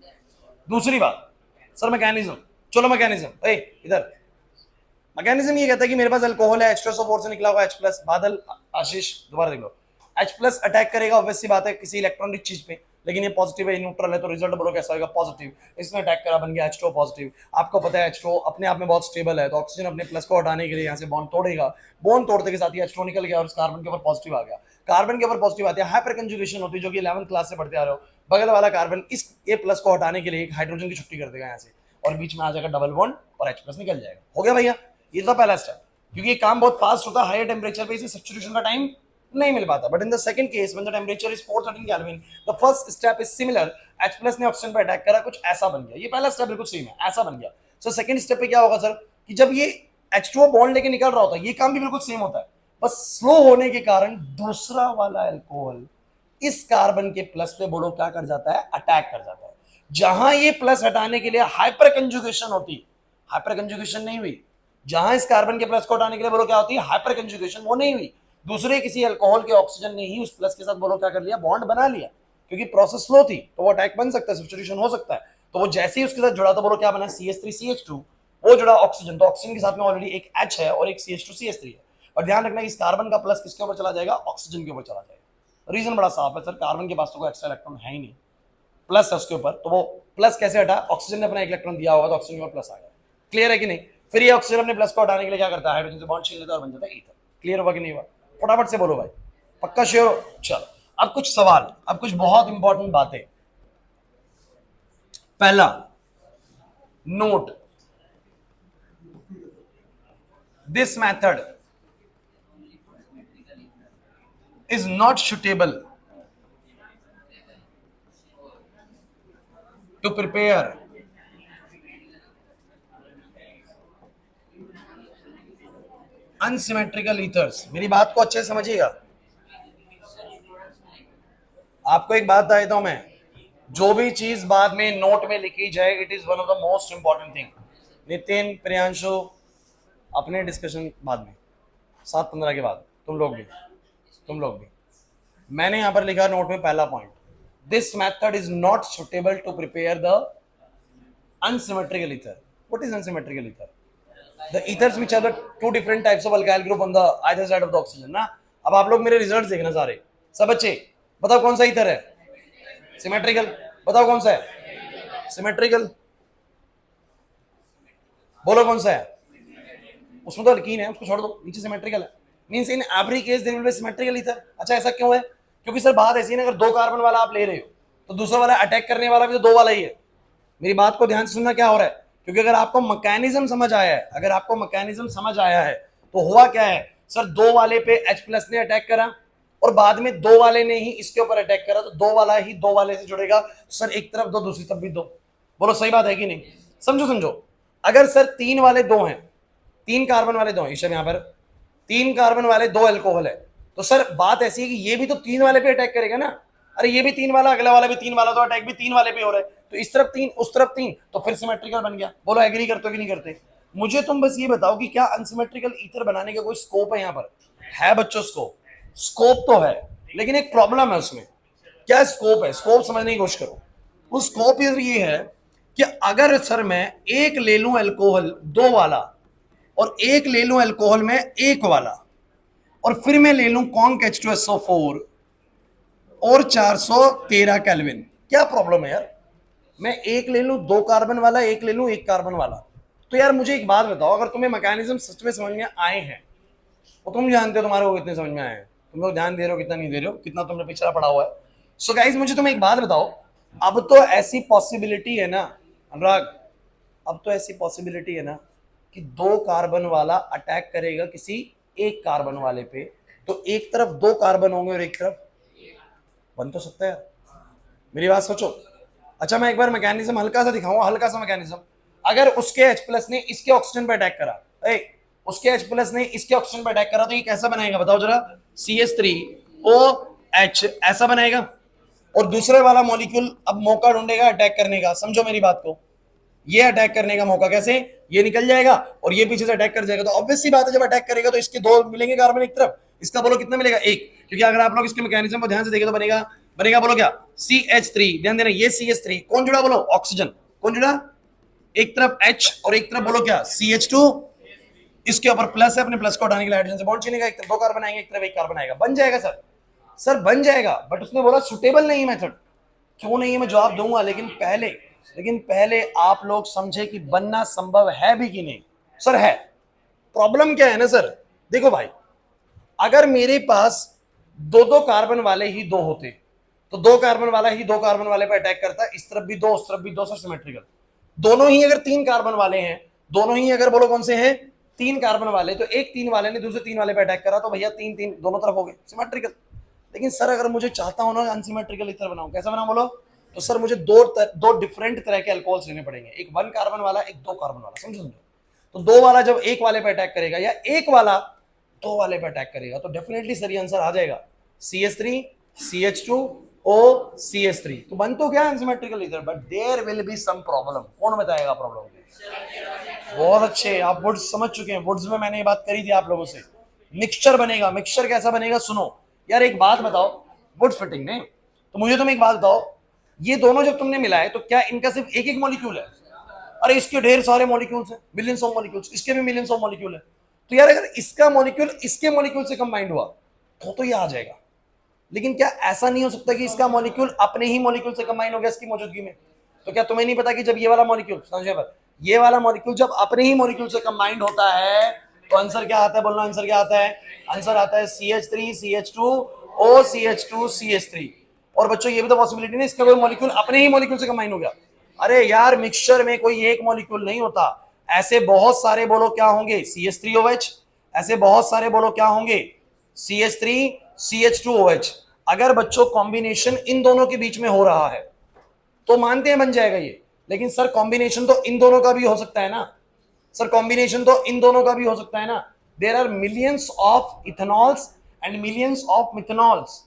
दूसरी बात सर मैकेनिज्म, चलो मैकेनिज्म, इधर मैकेनिज्म ये कहता है कि मेरे पास अल्कोहल है, H2SO4 से निकला हुआ H प्लस, बादल आशीष दोबारा देख लो, H प्लस अटैक करेगा ऑब्वियस सी बात है किसी इलेक्ट्रॉन रिच चीज पे, लेकिन ये पॉजिटिव है, न्यूट्रल है, तो रिजल्ट बोलो कैसा होगा, पॉजिटिव। इसने अटैक करा, बन गया H2 पॉजिटिव। आपको पता है H2 अपने आप में बहुत स्टेबल है, तो ऑक्सीजन अपने प्लस को हटाने के लिए यहाँ से बॉन्ड तोड़ेगा, बॉन्ड तोड़ते के साथ ही H2 निकल गया और उस कार्बन के ऊपर पॉजिटिव आ गया। कार्बन के ऊपर पॉजिटिव आती है, हाइपर कंजुगेशन होती है, जो कि 11th क्लास से पढ़ते आ रहे हो। बगल वाला कार्बन इस A प्लस को हटाने के लिए एक हाइड्रोजन की छुट्टी कर देगा यहाँ से, और बीच में आ जाएगा डबल बॉन्ड और H प्लस निकल जाएगा। हो गया भैया, ये तो पहला स्टेप, क्योंकि ये काम बहुत फास्ट होता है, हायर टेम्परेचर पे इसे सब्स्टिट्यूशन का टाइम नहीं मिल पाता। But in the second case when the temperature is 413 kelvin, the first step is similar, H plus ने ऑक्सीजन पे अटैक करा, कुछ ऐसा बन गया। ये पहला स्टेप बिल्कुल सेम है, ऐसा बन गया। सो सेकंड स्टेप पे क्या होगा सर, कि जब ये H2O बॉन्ड लेके निकल रहा होता है, ये काम भी बिल्कुल सेम होता है, बस स्लो होने के कारण दूसरा वाला अल्कोहल इस कार्बन के प्लस पे बोलो क्या कर जाता है, अटैक कर जाता है। जहां ये प्लस हटाने के लिए हाइपर कंजुगेशन होती, हाइपर कंजुगेशन नहीं हुई, जहां इस कार्बन के प्लस को हटाने के लिए बोलो क्या होती है, हाइपर कंजुगेशन, वो नहीं हुई। दूसरे किसी अल्कोहल के ऑक्सीजन ने ही उस प्लस के साथ बोलो क्या कर लिया, बॉन्ड बना लिया। क्योंकि प्रोसेस स्लो थी तो वो अटैक बन सकता है, सब्स्टिट्यूशन हो सकता है। तो वो जैसे ही उसके साथ जुड़ा तो बोलो क्या बना, CH3CH2, वो जुड़ा ऑक्सीजन, तो ऑक्सीजन के साथ में ऑलरेडी एक H है और एक CH2CH3 है। और ध्यान रखना इस कार्बन का प्लस किसके ऊपर चला जाएगा, ऑक्सीजन के ऊपर चला जाएगा। रीजन बड़ा साफ है सर, कार्बन के पास तो कोई एक्स्ट्रा इलेक्ट्रॉन है ही नहीं, प्लस है उसके ऊपर, तो वो प्लस कैसे हटा, ऑक्सीजन ने अपना एक इलेक्ट्रॉन दिया होगा तो ऑक्सीजन के ऊपर प्लस आ गया। क्लियर है कि नहीं। फिर ये ऑक्सीजन अपने प्लस को हटाने के लिए क्या करता है, हाइड्रोजन से बॉन्ड छीन लेता है और बन जाता है ईथर। क्लियर हुआ कि नहीं हुआ, फटाफट से बोलो भाई, पक्का श्योर हो। चलो अब कुछ सवाल, अब कुछ बहुत इंपॉर्टेंट बातें। पहला note, this method is not suitable to prepare unsymmetrical ethers. मेरी बात को अच्छे से समझिएगा. आपको एक बात बताता हूं मैं, जो भी चीज बाद में नोट में लिखी जाए, it is one of the most important thing. Nitin, Priyanshu, अपने डिस्कशन बाद में 7:15 के बाद, तुम लोग भी. मैंने यहां पर लिखा नोट में पहला point, this method is not suitable to prepare the unsymmetrical ether. What is unsymmetrical ether? The ethers which are the two different types of alkyl group on the either side of the oxygen ना. अब आप लोग मेरे result देखना सारे, सब बच्चे बताओ कौन सा ईथर है? सिमेट्रिकल. बताओ कौन सा है? सिमेट्रिकल. बोलो कौन सा है? उसमें तो अल्कीन है, उसको छोड़ दो, नीचे सिमेट्रिकल है. Means in every case there will be symmetrical ether. अच्छा ऐसा क्यों है? क्योंकि सर बात ऐसी है ना, अगर 2 कार्बन वाला आप ले रहे हो तो दूसरा वाला अटैक करने वाला भी तो 2 वाला ही है. मेरी बात को ध्यान से सुनना, क्या हो रहा है? क्योंकि अगर आपको मैकेनिज्म समझ आया है, तो हुआ क्या है सर, 2 वाले पे H+ ने अटैक करा और बाद में 2 वाले ने ही इसके ऊपर अटैक करा, तो 2 वाला ही 2 वाले से जुड़ेगा. सर एक तरफ 2, दूसरी तरफ भी 2. बोलो सही बात है कि नहीं? समझो. अगर सर 3 वाले 2 हैं, 3 कार्बन वाले 2 हैं, ईशम यहां पर 3 कार्बन वाले 2 अल्कोहल है, तो सर बात ऐसी है कि ये भी तो 3 वाले पे अटैक करेगा ना. अरे ये भी 3 वाला, अगला वाला भी 3 वाला, तो अटैक भी 3 वाले पे हो रहा है. तो इस तरफ 3, उस तरफ 3, तो फिर सिमेट्रिकल बन गया. बोलो एग्री करते हो कि नहीं करते? मुझे तुम बस ये बताओ कि क्या अनसिमेट्रिकल ईथर बनाने का कोई स्कोप है? यहाँ पर है बच्चों स्कोप तो है, लेकिन एक प्रॉब्लम है उसमें. क्या स्कोप है? स्कोप समझने की कोशिश करो. वो स्कोप ये है कि अगर सर मैं एक ले लूं अल्कोहल 2 वाला और एक ले लूं अल्कोहल में 1 वाला, और फिर मैं ले लूं कॉन्क H2SO4 और 413 केल्विन, क्या प्रॉब्लम है यार? मैं एक ले लूं 2 कार्बन वाला, एक ले लूं 1 कार्बन वाला. तो यार मुझे एक बात बताओ, अगर तुम्हें मैकेनिज्म सच में समझ में आए हैं, तो तुम जानते हो तुम्हारे को कितने समझ में आए हैं, तुम लोग ध्यान दे रहे हो कितना नहीं दे रहे हो, कितना तुमने पिछड़ा पढ़ा हुआ है. सो गाइस मुझे तुम्हें एक बात बताओ, अब तो ऐसी पॉसिबिलिटी है ना अनुराग, अब तो ऐसी पॉसिबिलिटी है ना कि 2 कार्बन वाला अटैक करेगा किसी 1 कार्बन वाले पे, तो एक तरफ 2 कार्बन होंगे और एक तरफ बन तो सकता है. मेरी बात सोचो. अच्छा मैं एक बार मैकेनिज्म हल्का सा दिखाऊंगा, हल्का सा मैकेनिज्म. अगर उसके H+ ने इसके ऑक्सीजन पे अटैक करा, उसके H+ ने इसके ऑक्सीजन पे अटैक करा, तो ये कैसा बनाएगा बताओ जरा? CH3OH ऐसा बनाएगा. और दूसरे वाला मॉलिक्यूल अब मौका ढूंढेगा अटैक करने का. समझो मेरी बात को, ये अटैक करने का मौका कैसे? ये निकल जाएगा और ये पीछे से अटैक कर जाएगा. तो ऑब्वियस सी बात है, जब अटैक करेगा तो इसके 2 मिलेंगे कार्बन एक तरफ, इसका बोलो कितना मिलेगा? 1. क्योंकि अगर आप लोग इसके मैकेनिज्म को ध्यान से देखें तो बनेगा बोलो क्या? CH3. ध्यान देना, ये CH3 कौन जुड़ा? बोलो ऑक्सीजन. कौन जुड़ा? एक तरफ H और एक तरफ बोलो क्या? CH2. इसके ऊपर प्लस है, अपने प्लस को हटाने के लिए हाइड्रोजन से बॉन्ड चलेगा, एक तरफ 2 कार्बन आएंगे, एक तरफ 1 कार्बन आएगा. बन जाएगा सर बन जाएगा. बट उसने बोला सुटेबल नहीं मेथड. क्यों नहीं है मैं जवाब दूंगा, लेकिन पहले आप लोग समझे कि बनना संभव है भी कि नहीं. सर है. प्रॉब्लम क्या है ना सर, देखो भाई, अगर मेरे पास 2 कार्बन वाले ही 2 होते, तो 2 कार्बन वाला ही 2 कार्बन वाले पे अटैक करता, इस तरफ भी 2 उस तरफ भी 2, सर सिमेट्रिकल. दोनों ही अगर 3 कार्बन वाले हैं, दोनों ही अगर बोलो कौन से हैं? 3 कार्बन वाले, तो एक 3 वाले ने दूसरे 3 वाले पे अटैक करा, तो भैया 3 दोनों तरफ हो गए सिमेट्रिकल. लेकिन सर अगर मुझे चाहता हूं ना अनसिमेट्रिकल ईथर बनाऊं, कैसा बनाऊं बोलो? तो सर मुझे 2 डिफरेंट तरह के अल्कोहल्स लेने पड़ेंगे, एक 1 कार्बन वाला, एक 2 कार्बन वाला. समझो. तो 2 वाला जब 1 वाले पे अटैक करेगा या 1 वाला 2 वाले पे अटैक करेगा, तो डेफिनेटली सर ये आंसर आ जाएगा CH3 CH2O CH3. तो बन तो क्या unsymmetrical ether, but there will be some problem. कौन बताएगा प्रॉब्लम? बहुत अच्छे, आप वुड्स समझ चुके हैं. वुड्स में मैंने ये बात करी थी आप लोगों से. मिक्सचर बनेगा. मिक्सचर कैसा बनेगा? सुनो यार, एक बात बताओ, वुड्स फिटिंग ने, तो मुझे तुम एक बात बताओ, ये दोनों जब तुमने मिलाए तो क्या इनका सिर्फ एक मॉलिक्यूल है? अरे इसके ढेर सारे मॉलिक्यूल्स हैं, मिलियंस ऑफ मॉलिक्यूल्स, इसके भी मिलियंस ऑफ मॉलिक्यूल है. तो यार अगर इसका मॉलिक्यूल इसके मॉलिक्यूल से कंबाइंड हुआ तो ये आ जाएगा. लेकिन क्या ऐसा नहीं हो सकता कि इसका मॉलिक्यूल अपने ही मॉलिक्यूल से कंबाइन हो गया इसकी मौजूदगी में? तो क्या तुम्हें नहीं पता कि जब ये वाला मॉलिक्यूल, ये वाला मॉलिक्यूल जब अपने ही मॉलिक्यूल से कंबाइंड होता है, तो आंसर क्या आता है? बोलना आंसर क्या आता है? आंसर आता है CH3 CH2O CH2 CH3. और बच्चों ये भी तो पॉसिबिलिटी नहीं इसका कोई मॉलिक्यूल अपने ही मॉलिक्यूल से कंबाइन हो गया. अरे यार मिक्सचर में कोई एक मॉलिक्यूल नहीं होता, ऐसे बहुत सारे बोलो क्या होंगे? CH3OH. ऐसे बहुत सारे बोलो क्या होंगे? CH3 CH2OH। अगर बच्चों कॉम्बिनेशन इन दोनों के बीच में हो रहा है तो मानते हैं बन जाएगा ये, लेकिन सर कॉम्बिनेशन तो इन दोनों का भी हो सकता है ना, सर कॉम्बिनेशन तो इन दोनों का भी हो सकता है ना। There are millions of ethanols and millions of methanols.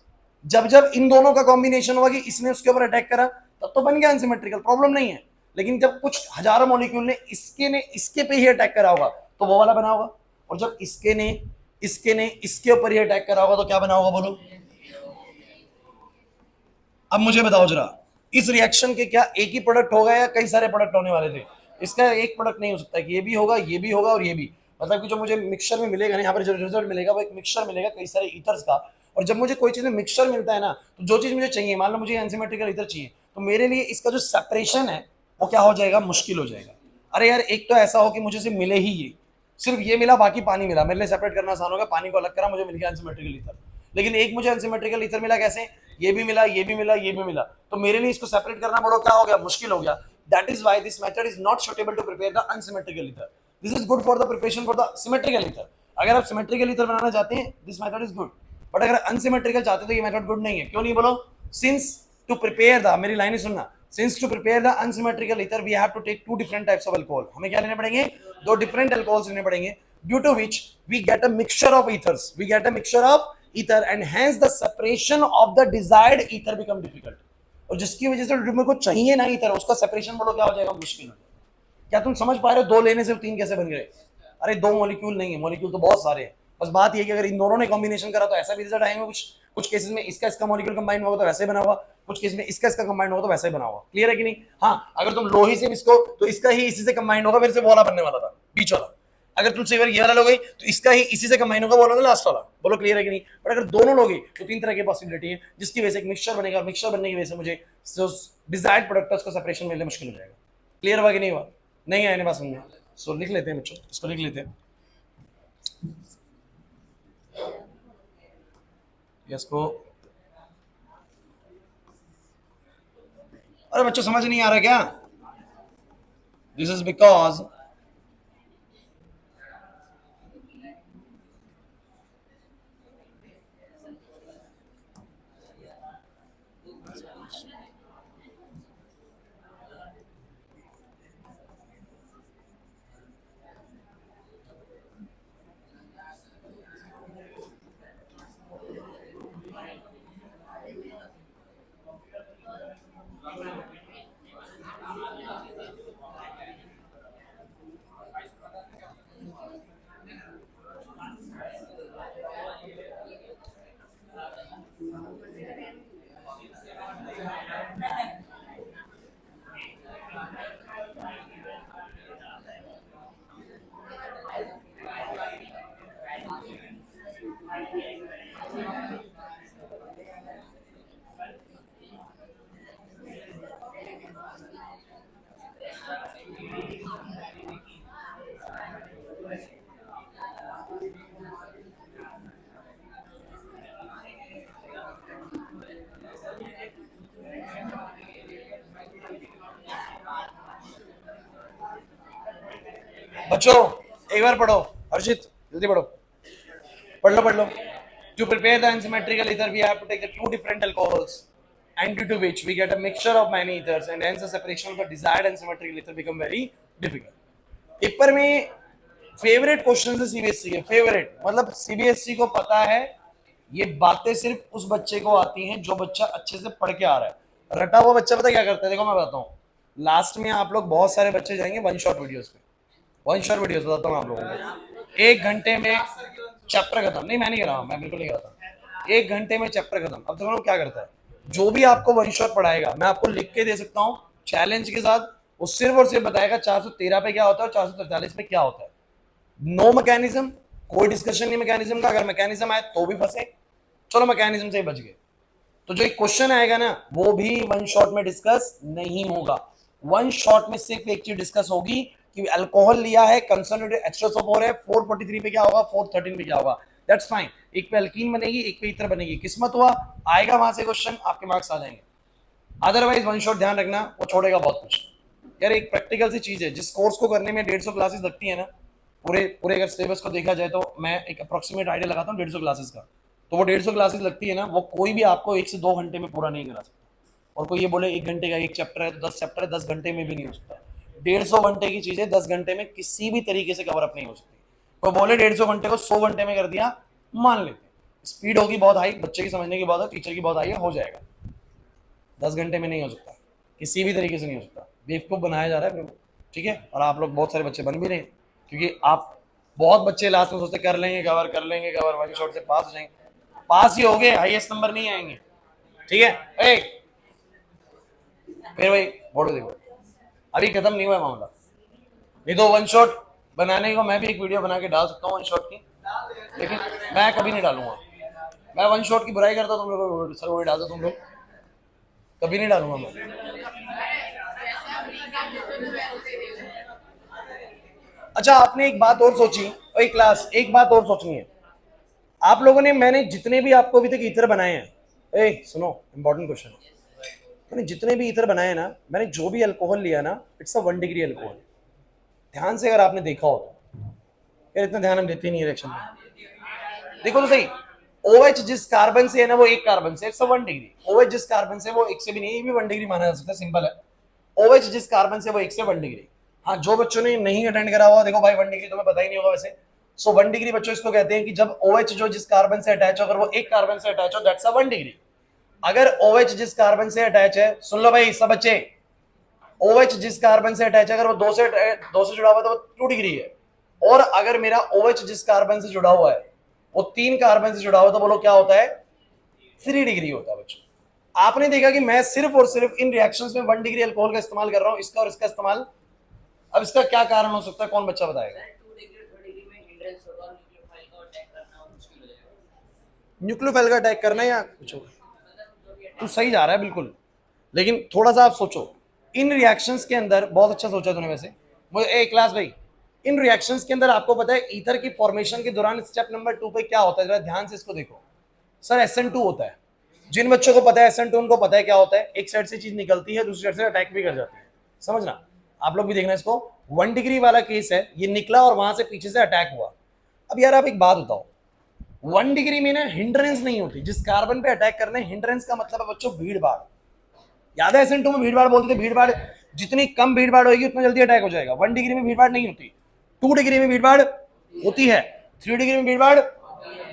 जब जब इन दोनों का कॉम्बिनेशन हुआ कि इसने उसके ऊपर अटैक करा, तब तो बन गया अनसिमेट्रिकल, प्रॉब्लम नहीं है। लेकिन जब कुछ हजारों मॉलिक्यूल ने इसके पे ही अटैक करा होगा तो वो वाला बना होगा, और जब इसके ने इसके ऊपर ही अटैक करा होगा तो क्या बना होगा बोलो। अब मुझे बताओ जरा, इस रिएक्शन के क्या एक ही प्रोडक्ट होगा या कई सारे प्रोडक्ट होने वाले थे? इसका एक प्रोडक्ट नहीं हो सकता कि ये भी होगा, ये भी होगा और ये भी। मतलब कि जो मुझे मिक्सचर में मिलेगा ना, यहाँ पर जो रिजल्ट मिलेगा वो एक मिक्सचर मिलेगा कई सारे ईथर्स का। और जब मुझे कोई चीज में मिक्सचर मिलता है ना, तो जो चीज मुझे चाहिए, मान लो मुझे एनसीमेट्रिकल ईथर चाहिए, तो मेरे लिए इसका जो सेपरेशन है वो क्या हो जाएगा, मुश्किल हो जाएगा। अरे यार एक तो ऐसा हो कि मुझे सिर्फ मिले ही ये, सिर्फ ये मिला बाकी पानी मिला, मेरे लिए सेपरेट करना आसान होगा, पानी को अलग करा मुझे मिल गया अनसिमेट्रिकल ईथर। लेकिन एक मुझे अनसिमेट्रिकल ईथर मिला कैसे, ये भी मिला, ये भी मिला, ये भी मिला, तो मेरे लिए इसको सेपरेट करना बड़ा क्या हो गया, मुश्किल हो गया। That is why this method is not suitable to prepare the unsymmetrical ether. This is good for the preparation for the symmetrical ether. अगर आप सिमेट्रिकल ईथर बनाना चाहते हैं this method is good, but अगर अनसिमेट्रिकल चाहते हैं तो ये मेथड गुड नहीं है। क्यों नहीं बोलो? सिंस टू प्रिपेयर द, मेरी लाइन सुनना, since to prepare the unsymmetrical ether we have to take two different types of alcohol. हमें क्या लेने पड़ेंगे, दो डिफरेंट अल्कोहल्स लेने पड़ेंगे, due to which we get a mixture of ethers, we get a mixture of ether and hence the separation of the desired ether become difficult। और जिसकी वजह से मेरे को चाहिए ना ether, उसका सेपरेशन बोलो क्या हो जाएगा, मुश्किल हो जाएगा। क्या तुम समझ पा रहे हो? दो लेने से तीन कैसे बन गए? अरे दो मॉलिक्यूल नहीं है, मॉलिक्यूल तो बहुत सारे हैं। बस बात ये कि अगर इन दोनों ने कॉम्बिनेशन करा तो ऐसा भी रिजल्ट आएगा। कुछ कुछ केसेस में इसका इसका मॉलिक्यूल कंबाइन होगा तो वैसे बना होगा, कुछ केस में इसका इसका कंबाइन होगा तो वैसे बना होगा। क्लियर है कि नहीं? हाँ, अगर तुम लो ही से इसको, तो इसका ही इसी से कंबाइन होगा, फिर से वो वाला बनने वाला था बीच वाला। अगर तुम सिल्वर ये वाला लोगे तो इसका ही इसी से कंबाइन होगा, बोलो ना लास्ट वाला। बोलो क्लियर है कि नहीं? बट अगर दोनों लोगे तो तीन तरह की पॉसिबिलिटी है, जिसकी वजह से एक मिक्सचर बनेगा, और मिक्सचर बनने की वजह से मुझे जो डिजायर्ड प्रोडक्ट है उसका सेपरेशन मिलना मुश्किल हो जाएगा। क्लियर हुआ कि नहीं हुआ? नहीं आया बात समझ? सो लिख लेते हैं बच्चों, इसको लिख लेते हैं इसको। अरे बच्चों समझ नहीं आ रहा क्या? दिस इज बिकॉज बच्चों एक बार पढ़ो, हर्षित जल्दी पढ़ो, पढ़ लो। To prepare the unsymmetrical ether, we have to take the two different alcohols, and due to which we get a mixture of many ethers, and hence the separation of the desired unsymmetrical ether become very difficult। Paper में favourite question है CBSE के, favourite मतलब CBSE को पता है ये बातें सिर्फ उस बच्चे को आती हैं जो बच्चा अच्छे से पढ़ के आ रहा है। रटा हुआ बच्चा पता क्या करता है, देखो मैं बताता हूँ। लास्ट में आप लोग बहुत सारे बच्चे जाएंगे वन शॉट वीडियोस पे, वन शॉट वीडियोस बताता हूँ आप लोगों को। एक घंटे में चैप्टर खत्म, नहीं मैं नहीं कह रहा हूँ, मैं बिल्कुल नहीं कह रहा। एक घंटे में चैप्टर खत्म। अब देखो क्या करता है, जो भी आपको वन शॉट पढ़ाएगा मैं आपको लिख के दे सकता हूँ चैलेंज के साथ, वो सिर्फ और सिर्फ बताएगा 413 पे क्या होता है और 443 पे क्या होता है। नो मैकेनिज्म, कोई डिस्कशन नहीं मैकेनिज्म का। अगर मैकेनिज्म आए तो भी फंसे, चलो मैकेनिज्म से ही बच गए। तो जो एक क्वेश्चन आएगा ना वो भी वन शॉट में डिस्कस नहीं होगा। वन शॉट में सिर्फ एक चीज डिस्कस होगी कि अल्कोहल लिया है, कंसंट्रेटेड H2SO4 है, 443 पे क्या होगा, 413 पे क्या होगा। That's fine. एक पे अल्कीन बनेगी, एक पे ईथर बनेगी। किस्मत हुआ आएगा वहां से क्वेश्चन, आपके मार्क्स आ जाएंगे। अदरवाइज वन शॉट ध्यान रखना वो छोड़ेगा बहुत कुछ। यार एक प्रैक्टिकल सी चीज है, जिस कोर्स को करने में 150 क्लासेस लगती है ना, पूरे पूरे अगर सिलेबस को देखा जाए तो मैं एक अप्रोक्सीमेट आइडिया लगाता हूँ 150 क्लासेस का। तो वो 150 क्लासेस लगती है ना, वो कोई भी आपको 1 से 2 घंटे में पूरा नहीं करा सकता। और कोई ये बोले 1 घंटे का एक चैप्टर है तो 10 चैप्टर है, 10 घंटे में भी नहीं हो सकता। 150 घंटे की चीजें 10 घंटे में किसी भी तरीके से कवर अप नहीं हो सकती। कोई बोले 150 घंटे को 100 घंटे में कर दिया, मान लेते, स्पीड होगी बहुत हाई, बच्चे की समझने की बहुत है, टीचर की बहुत हाई है, हो जाएगा। 10 घंटे में नहीं हो सकता, किसी भी तरीके से नहीं हो सकता। बेवकूफ बनाया जा रहा है, ठीक है। और आप लोग बहुत सारे बच्चे बन भी रहे हैं, क्योंकि आप बहुत बच्चे लास्ट में सोचते कर लेंगे कवर, कर लेंगे कवर, वन शॉट से पास हो जाएंगे। पास ही हो गए, हाईएस्ट नंबर नहीं आएंगे, ठीक है। ए फिर भाई बोर्ड देखो, अभी खत्म नहीं हुआ मामला। नहीं तो वन शॉट बनाने को मैं भी एक वीडियो बना के डाल सकता हूँ वन शॉट की, लेकिन मैं कभी नहीं डालूंगा। मैं वन शॉट की बुराई करता तुम लोग सर वो डालते तुम लोग, कभी नहीं डालूंगा मैं। अच्छा आपने एक बात और सोची, वही क्लास एक बात और सोचनी है आप लोगों ने। मैंने जितने भी आपको अभी तक ईथर बनाए हैं, ए सुनो इंपॉर्टेंट क्वेश्चन, मैंने जितने भी ईथर बनाए ना, मैंने जो भी अल्कोहल लिया ना, इट्स अ 1 डिग्री अल्कोहल। ध्यान से अगर आपने देखा हो तो, यार इतना ध्यान हम देते नहीं रिएक्शन में। देखो तो सही, OH जिस कार्बन से है ना वो एक कार्बन से, इट्स अ 1 डिग्री। OH जिस कार्बन से वो एक से भी नहीं, ये भी 1 डिग्री माना जा सकता है, सिंपल है। OH जिस कार्बन से वो एक से 1 डिग्री। हाँ जो बच्चों ने नहीं अटेंड करा हुआ, देखो भाई 1 डिग्री तुम्हें पता ही नहीं होगा वैसे। सो 1 डिग्री बच्चों इसको कहते हैं कि जब OH जो जिस कार्बन से अटैच हो, अगर वो एक कार्बन से अटैच हो, दैट्स अ 1 डिग्री। अगर OH जिस कार्बन से अटैच है, सुन लो भाई सब बच्चे, OH जिस कार्बन से अटैच है, अगर वो दो से जुड़ा हुआ है तो वो 2 डिग्री है। और अगर मेरा OH जिस कार्बन से जुड़ा हुआ है वो 3 कार्बन से जुड़ा हुआ है, तो बोलो क्या होता है, 3 डिग्री होता है बच्चों। आपने देखा कि मैं सिर्फ और सिर्फ इन रिएक्शंस में 1 डिग्री अल्कोहल का इस्तेमाल कर रहा हूं, इसका और इसका इस्तेमाल। अब इसका क्या कारण हो सकता है, कौन बच्चा बताएगा। न्यूक्लियोफाइल का अटैक करना है या कुछ और? तू सही जा रहा है बिल्कुल, लेकिन थोड़ा सा आप सोचो इन रिएक्शंस के अंदर। बहुत अच्छा सोचा तूने वैसे। मुझे एक क्लास भाई, इन रिएक्शंस के अंदर आपको पता है ईथर की फॉर्मेशन के दौरान स्टेप नंबर 2 पे क्या होता है, जरा ध्यान से इसको देखो। सर SN2 होता है। जिन बच्चों को पता है SN2 उनको पता है क्या होता है, एक साइड से चीज निकलती है, दूसरी साइड से अटैक भी कर जाती है। समझना, आप लोग भी देखना इसको। 1 डिग्री वाला केस है, ये निकला और वहां से पीछे से अटैक हुआ। अब यार आप एक बात बताओ, 1 डिग्री में ना हिंड्रेंस नहीं होती। जिस कार्बन पे अटैक करने, हिंड्रेंस का मतलब है बच्चों भीड़ भाड़। याद है SN2 में भीड़ भाड़ बोलते थे, भीड़ भाड़ जितनी कम भीड़ भाड़ होगी उतना जल्दी अटैक हो जाएगा। 1 डिग्री में भीड़ भाड़ नहीं होती, 2 डिग्री में भीड़ भाड़ होती है, 3 डिग्री में भीड़ भाड़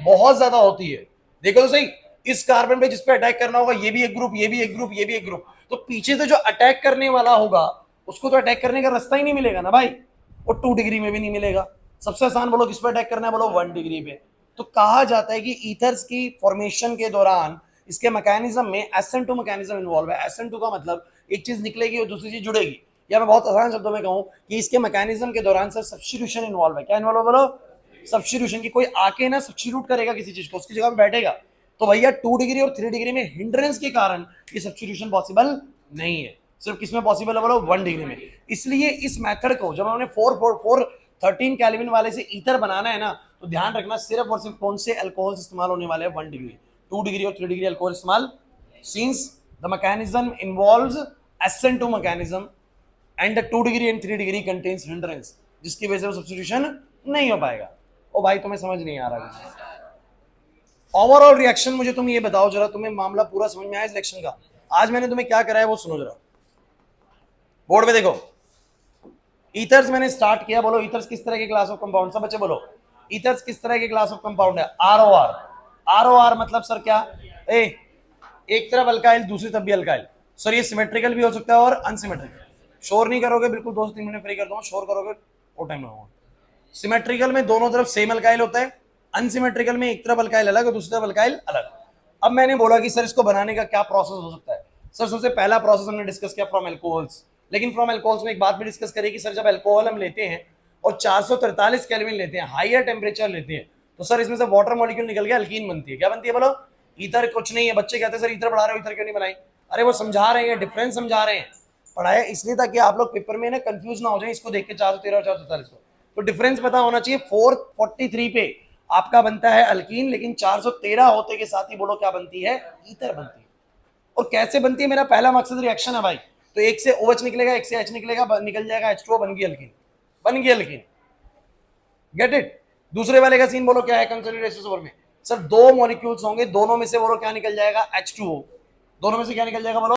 बहुत ज्यादा होती है। देखो तो सही, इस कार्बन पे जिस पे अटैक करना होगा, ये भी एक ग्रुप, ये भी एक ग्रुप, ये भी एक ग्रुप, तो पीछे से जो अटैक करने वाला होगा उसको तो अटैक करने का रास्ता ही नहीं मिलेगा ना भाई, वो 2 डिग्री में भी नहीं मिलेगा। सबसे आसान बोलो किस पे अटैक करना है, बोलो 1 डिग्री पे। तो कहा जाता है कि ईथर्स की फॉर्मेशन के दौरान इसके मैकेनिज्म में SN2 मैकेनिज्म इन्वॉल्व है। SN2 का मतलब एक चीज निकलेगी और दूसरी चीज जुड़ेगी, या मैं बहुत आसान शब्दों में कहूं कि इसके मैकेनिज्म के दौरान सर सब्स्टिट्यूशन इन्वॉल्व है। क्या इन्वॉल्व है बोलो, सब्स्टिट्यूशन की। कोई आके ना सब्स्टिट्यूट करेगा किसी चीज को, उसकी जगह पे बैठेगा। तो भैया 2 डिग्री और 3 डिग्री में हिंड्रेंस के कारण ये सब्स्टिट्यूशन पॉसिबल नहीं है, सिर्फ किसमें पॉसिबल है बोलो, 1 डिग्री में। इसलिए इस मेथड को जब हमने 13 केल्विन वाले से ईथर बनाना है ना, तो ध्यान रखना सिर्फ और सिर्फ कौन से अल्कोहल इस्तेमाल होने वाले हैं, 1 डिग्री। 2 डिग्री और 3 डिग्री अल्कोहल इस्तेमाल, since the mechanism involves SN2 mechanism and the 2 degree and 3 degree contains hindrance, जिसकी वजह से वो सब्स्टिट्यूशन नहीं हो पाएगा। ओ भाई तुम्हें समझ नहीं आ रहा ओवरऑल रिएक्शन, मुझे तुम ये बताओ जरा, तुम्हें मामला पूरा समझ में आया इस रिएक्शन का। आज मैंने तुम्हें क्या कराया वो सुनो जरा, बोर्ड पे देखो। ईथर्स मैंने स्टार्ट किया, बोलो ईथर्स किस तरह के क्लास ऑफ कंपाउंड, सब बच्चे बोलो ईथर्स किस तरह के क्लास ऑफ कंपाउंड है। ROR मतलब सर क्या, एक तरफ अल्काइल दूसरी तरफ भी अल्काइल। सर ये सिमेट्रिकल भी हो सकता है और अनसिमेट्रिकल। शोर नहीं करोगे, बिल्कुल 2 से 3 मिनट फ्री कर दूंगा, शोर करोगे वो टाइम लगाऊंगा। सिमेट्रिकल में दोनों तरफ सेम अल्काइल होता है, अनसिमेट्रिकल में एक तरफ अल्काइल अलग और दूसरी तरफ अल्काइल अलग। अब मैंने बोला कि सर इसको बनाने का क्या प्रोसेस हो सकता है। सर सबसे पहला प्रोसेस हमने डिस्कस किया फ्रॉम एल्कोहल्स, लेकिन फ्रॉम एल्कोहल्स में एक बात भी डिस्कस करें कि सर जब एल्कोहल हम लेते हैं और 443 केल्विन लेते हैं, हाईयर टेम्परेचर लेते हैं, तो सर इसमें से वाटर मॉलिक्यूल निकल के अल्कीन बनती है। क्या बनती है बोलो, ईथर कुछ नहीं है। बच्चे कहते हैं सर ईथर पढ़ा रहे हो, ईथर क्यों नहीं बनाई। अरे वो समझा रहे हैं, डिफरेंस समझा रहे हैं, पढ़ाया इसलिए ताकि आप लोग पेपर में ना कंफ्यूज ना हो जाए इसको देख के 413 और 444 को। तो डिफरेंस पता होना चाहिए। 443 पे आपका बनता है अल्कीन, लेकिन 413 होते के साथ ही बोलो क्या बनती है, ईथर बनती है। और कैसे बनती है, मेरा पहला मकसद रिएक्शन है भाई। तो एक से OH निकलेगा, एक से H निकलेगा, निकल जाएगा H2O, बन गई अल्कीन, बन गई अल्कीन। Get it. दूसरे वाले का सीन बोलो क्या है कंसंट्रेटेड H2SO4 में? सर दो मॉलिक्यूल्स होंगे, दोनों में से बोलो क्या निकल जाएगा? H2O। दोनों में से क्या निकल जाएगा बोलो?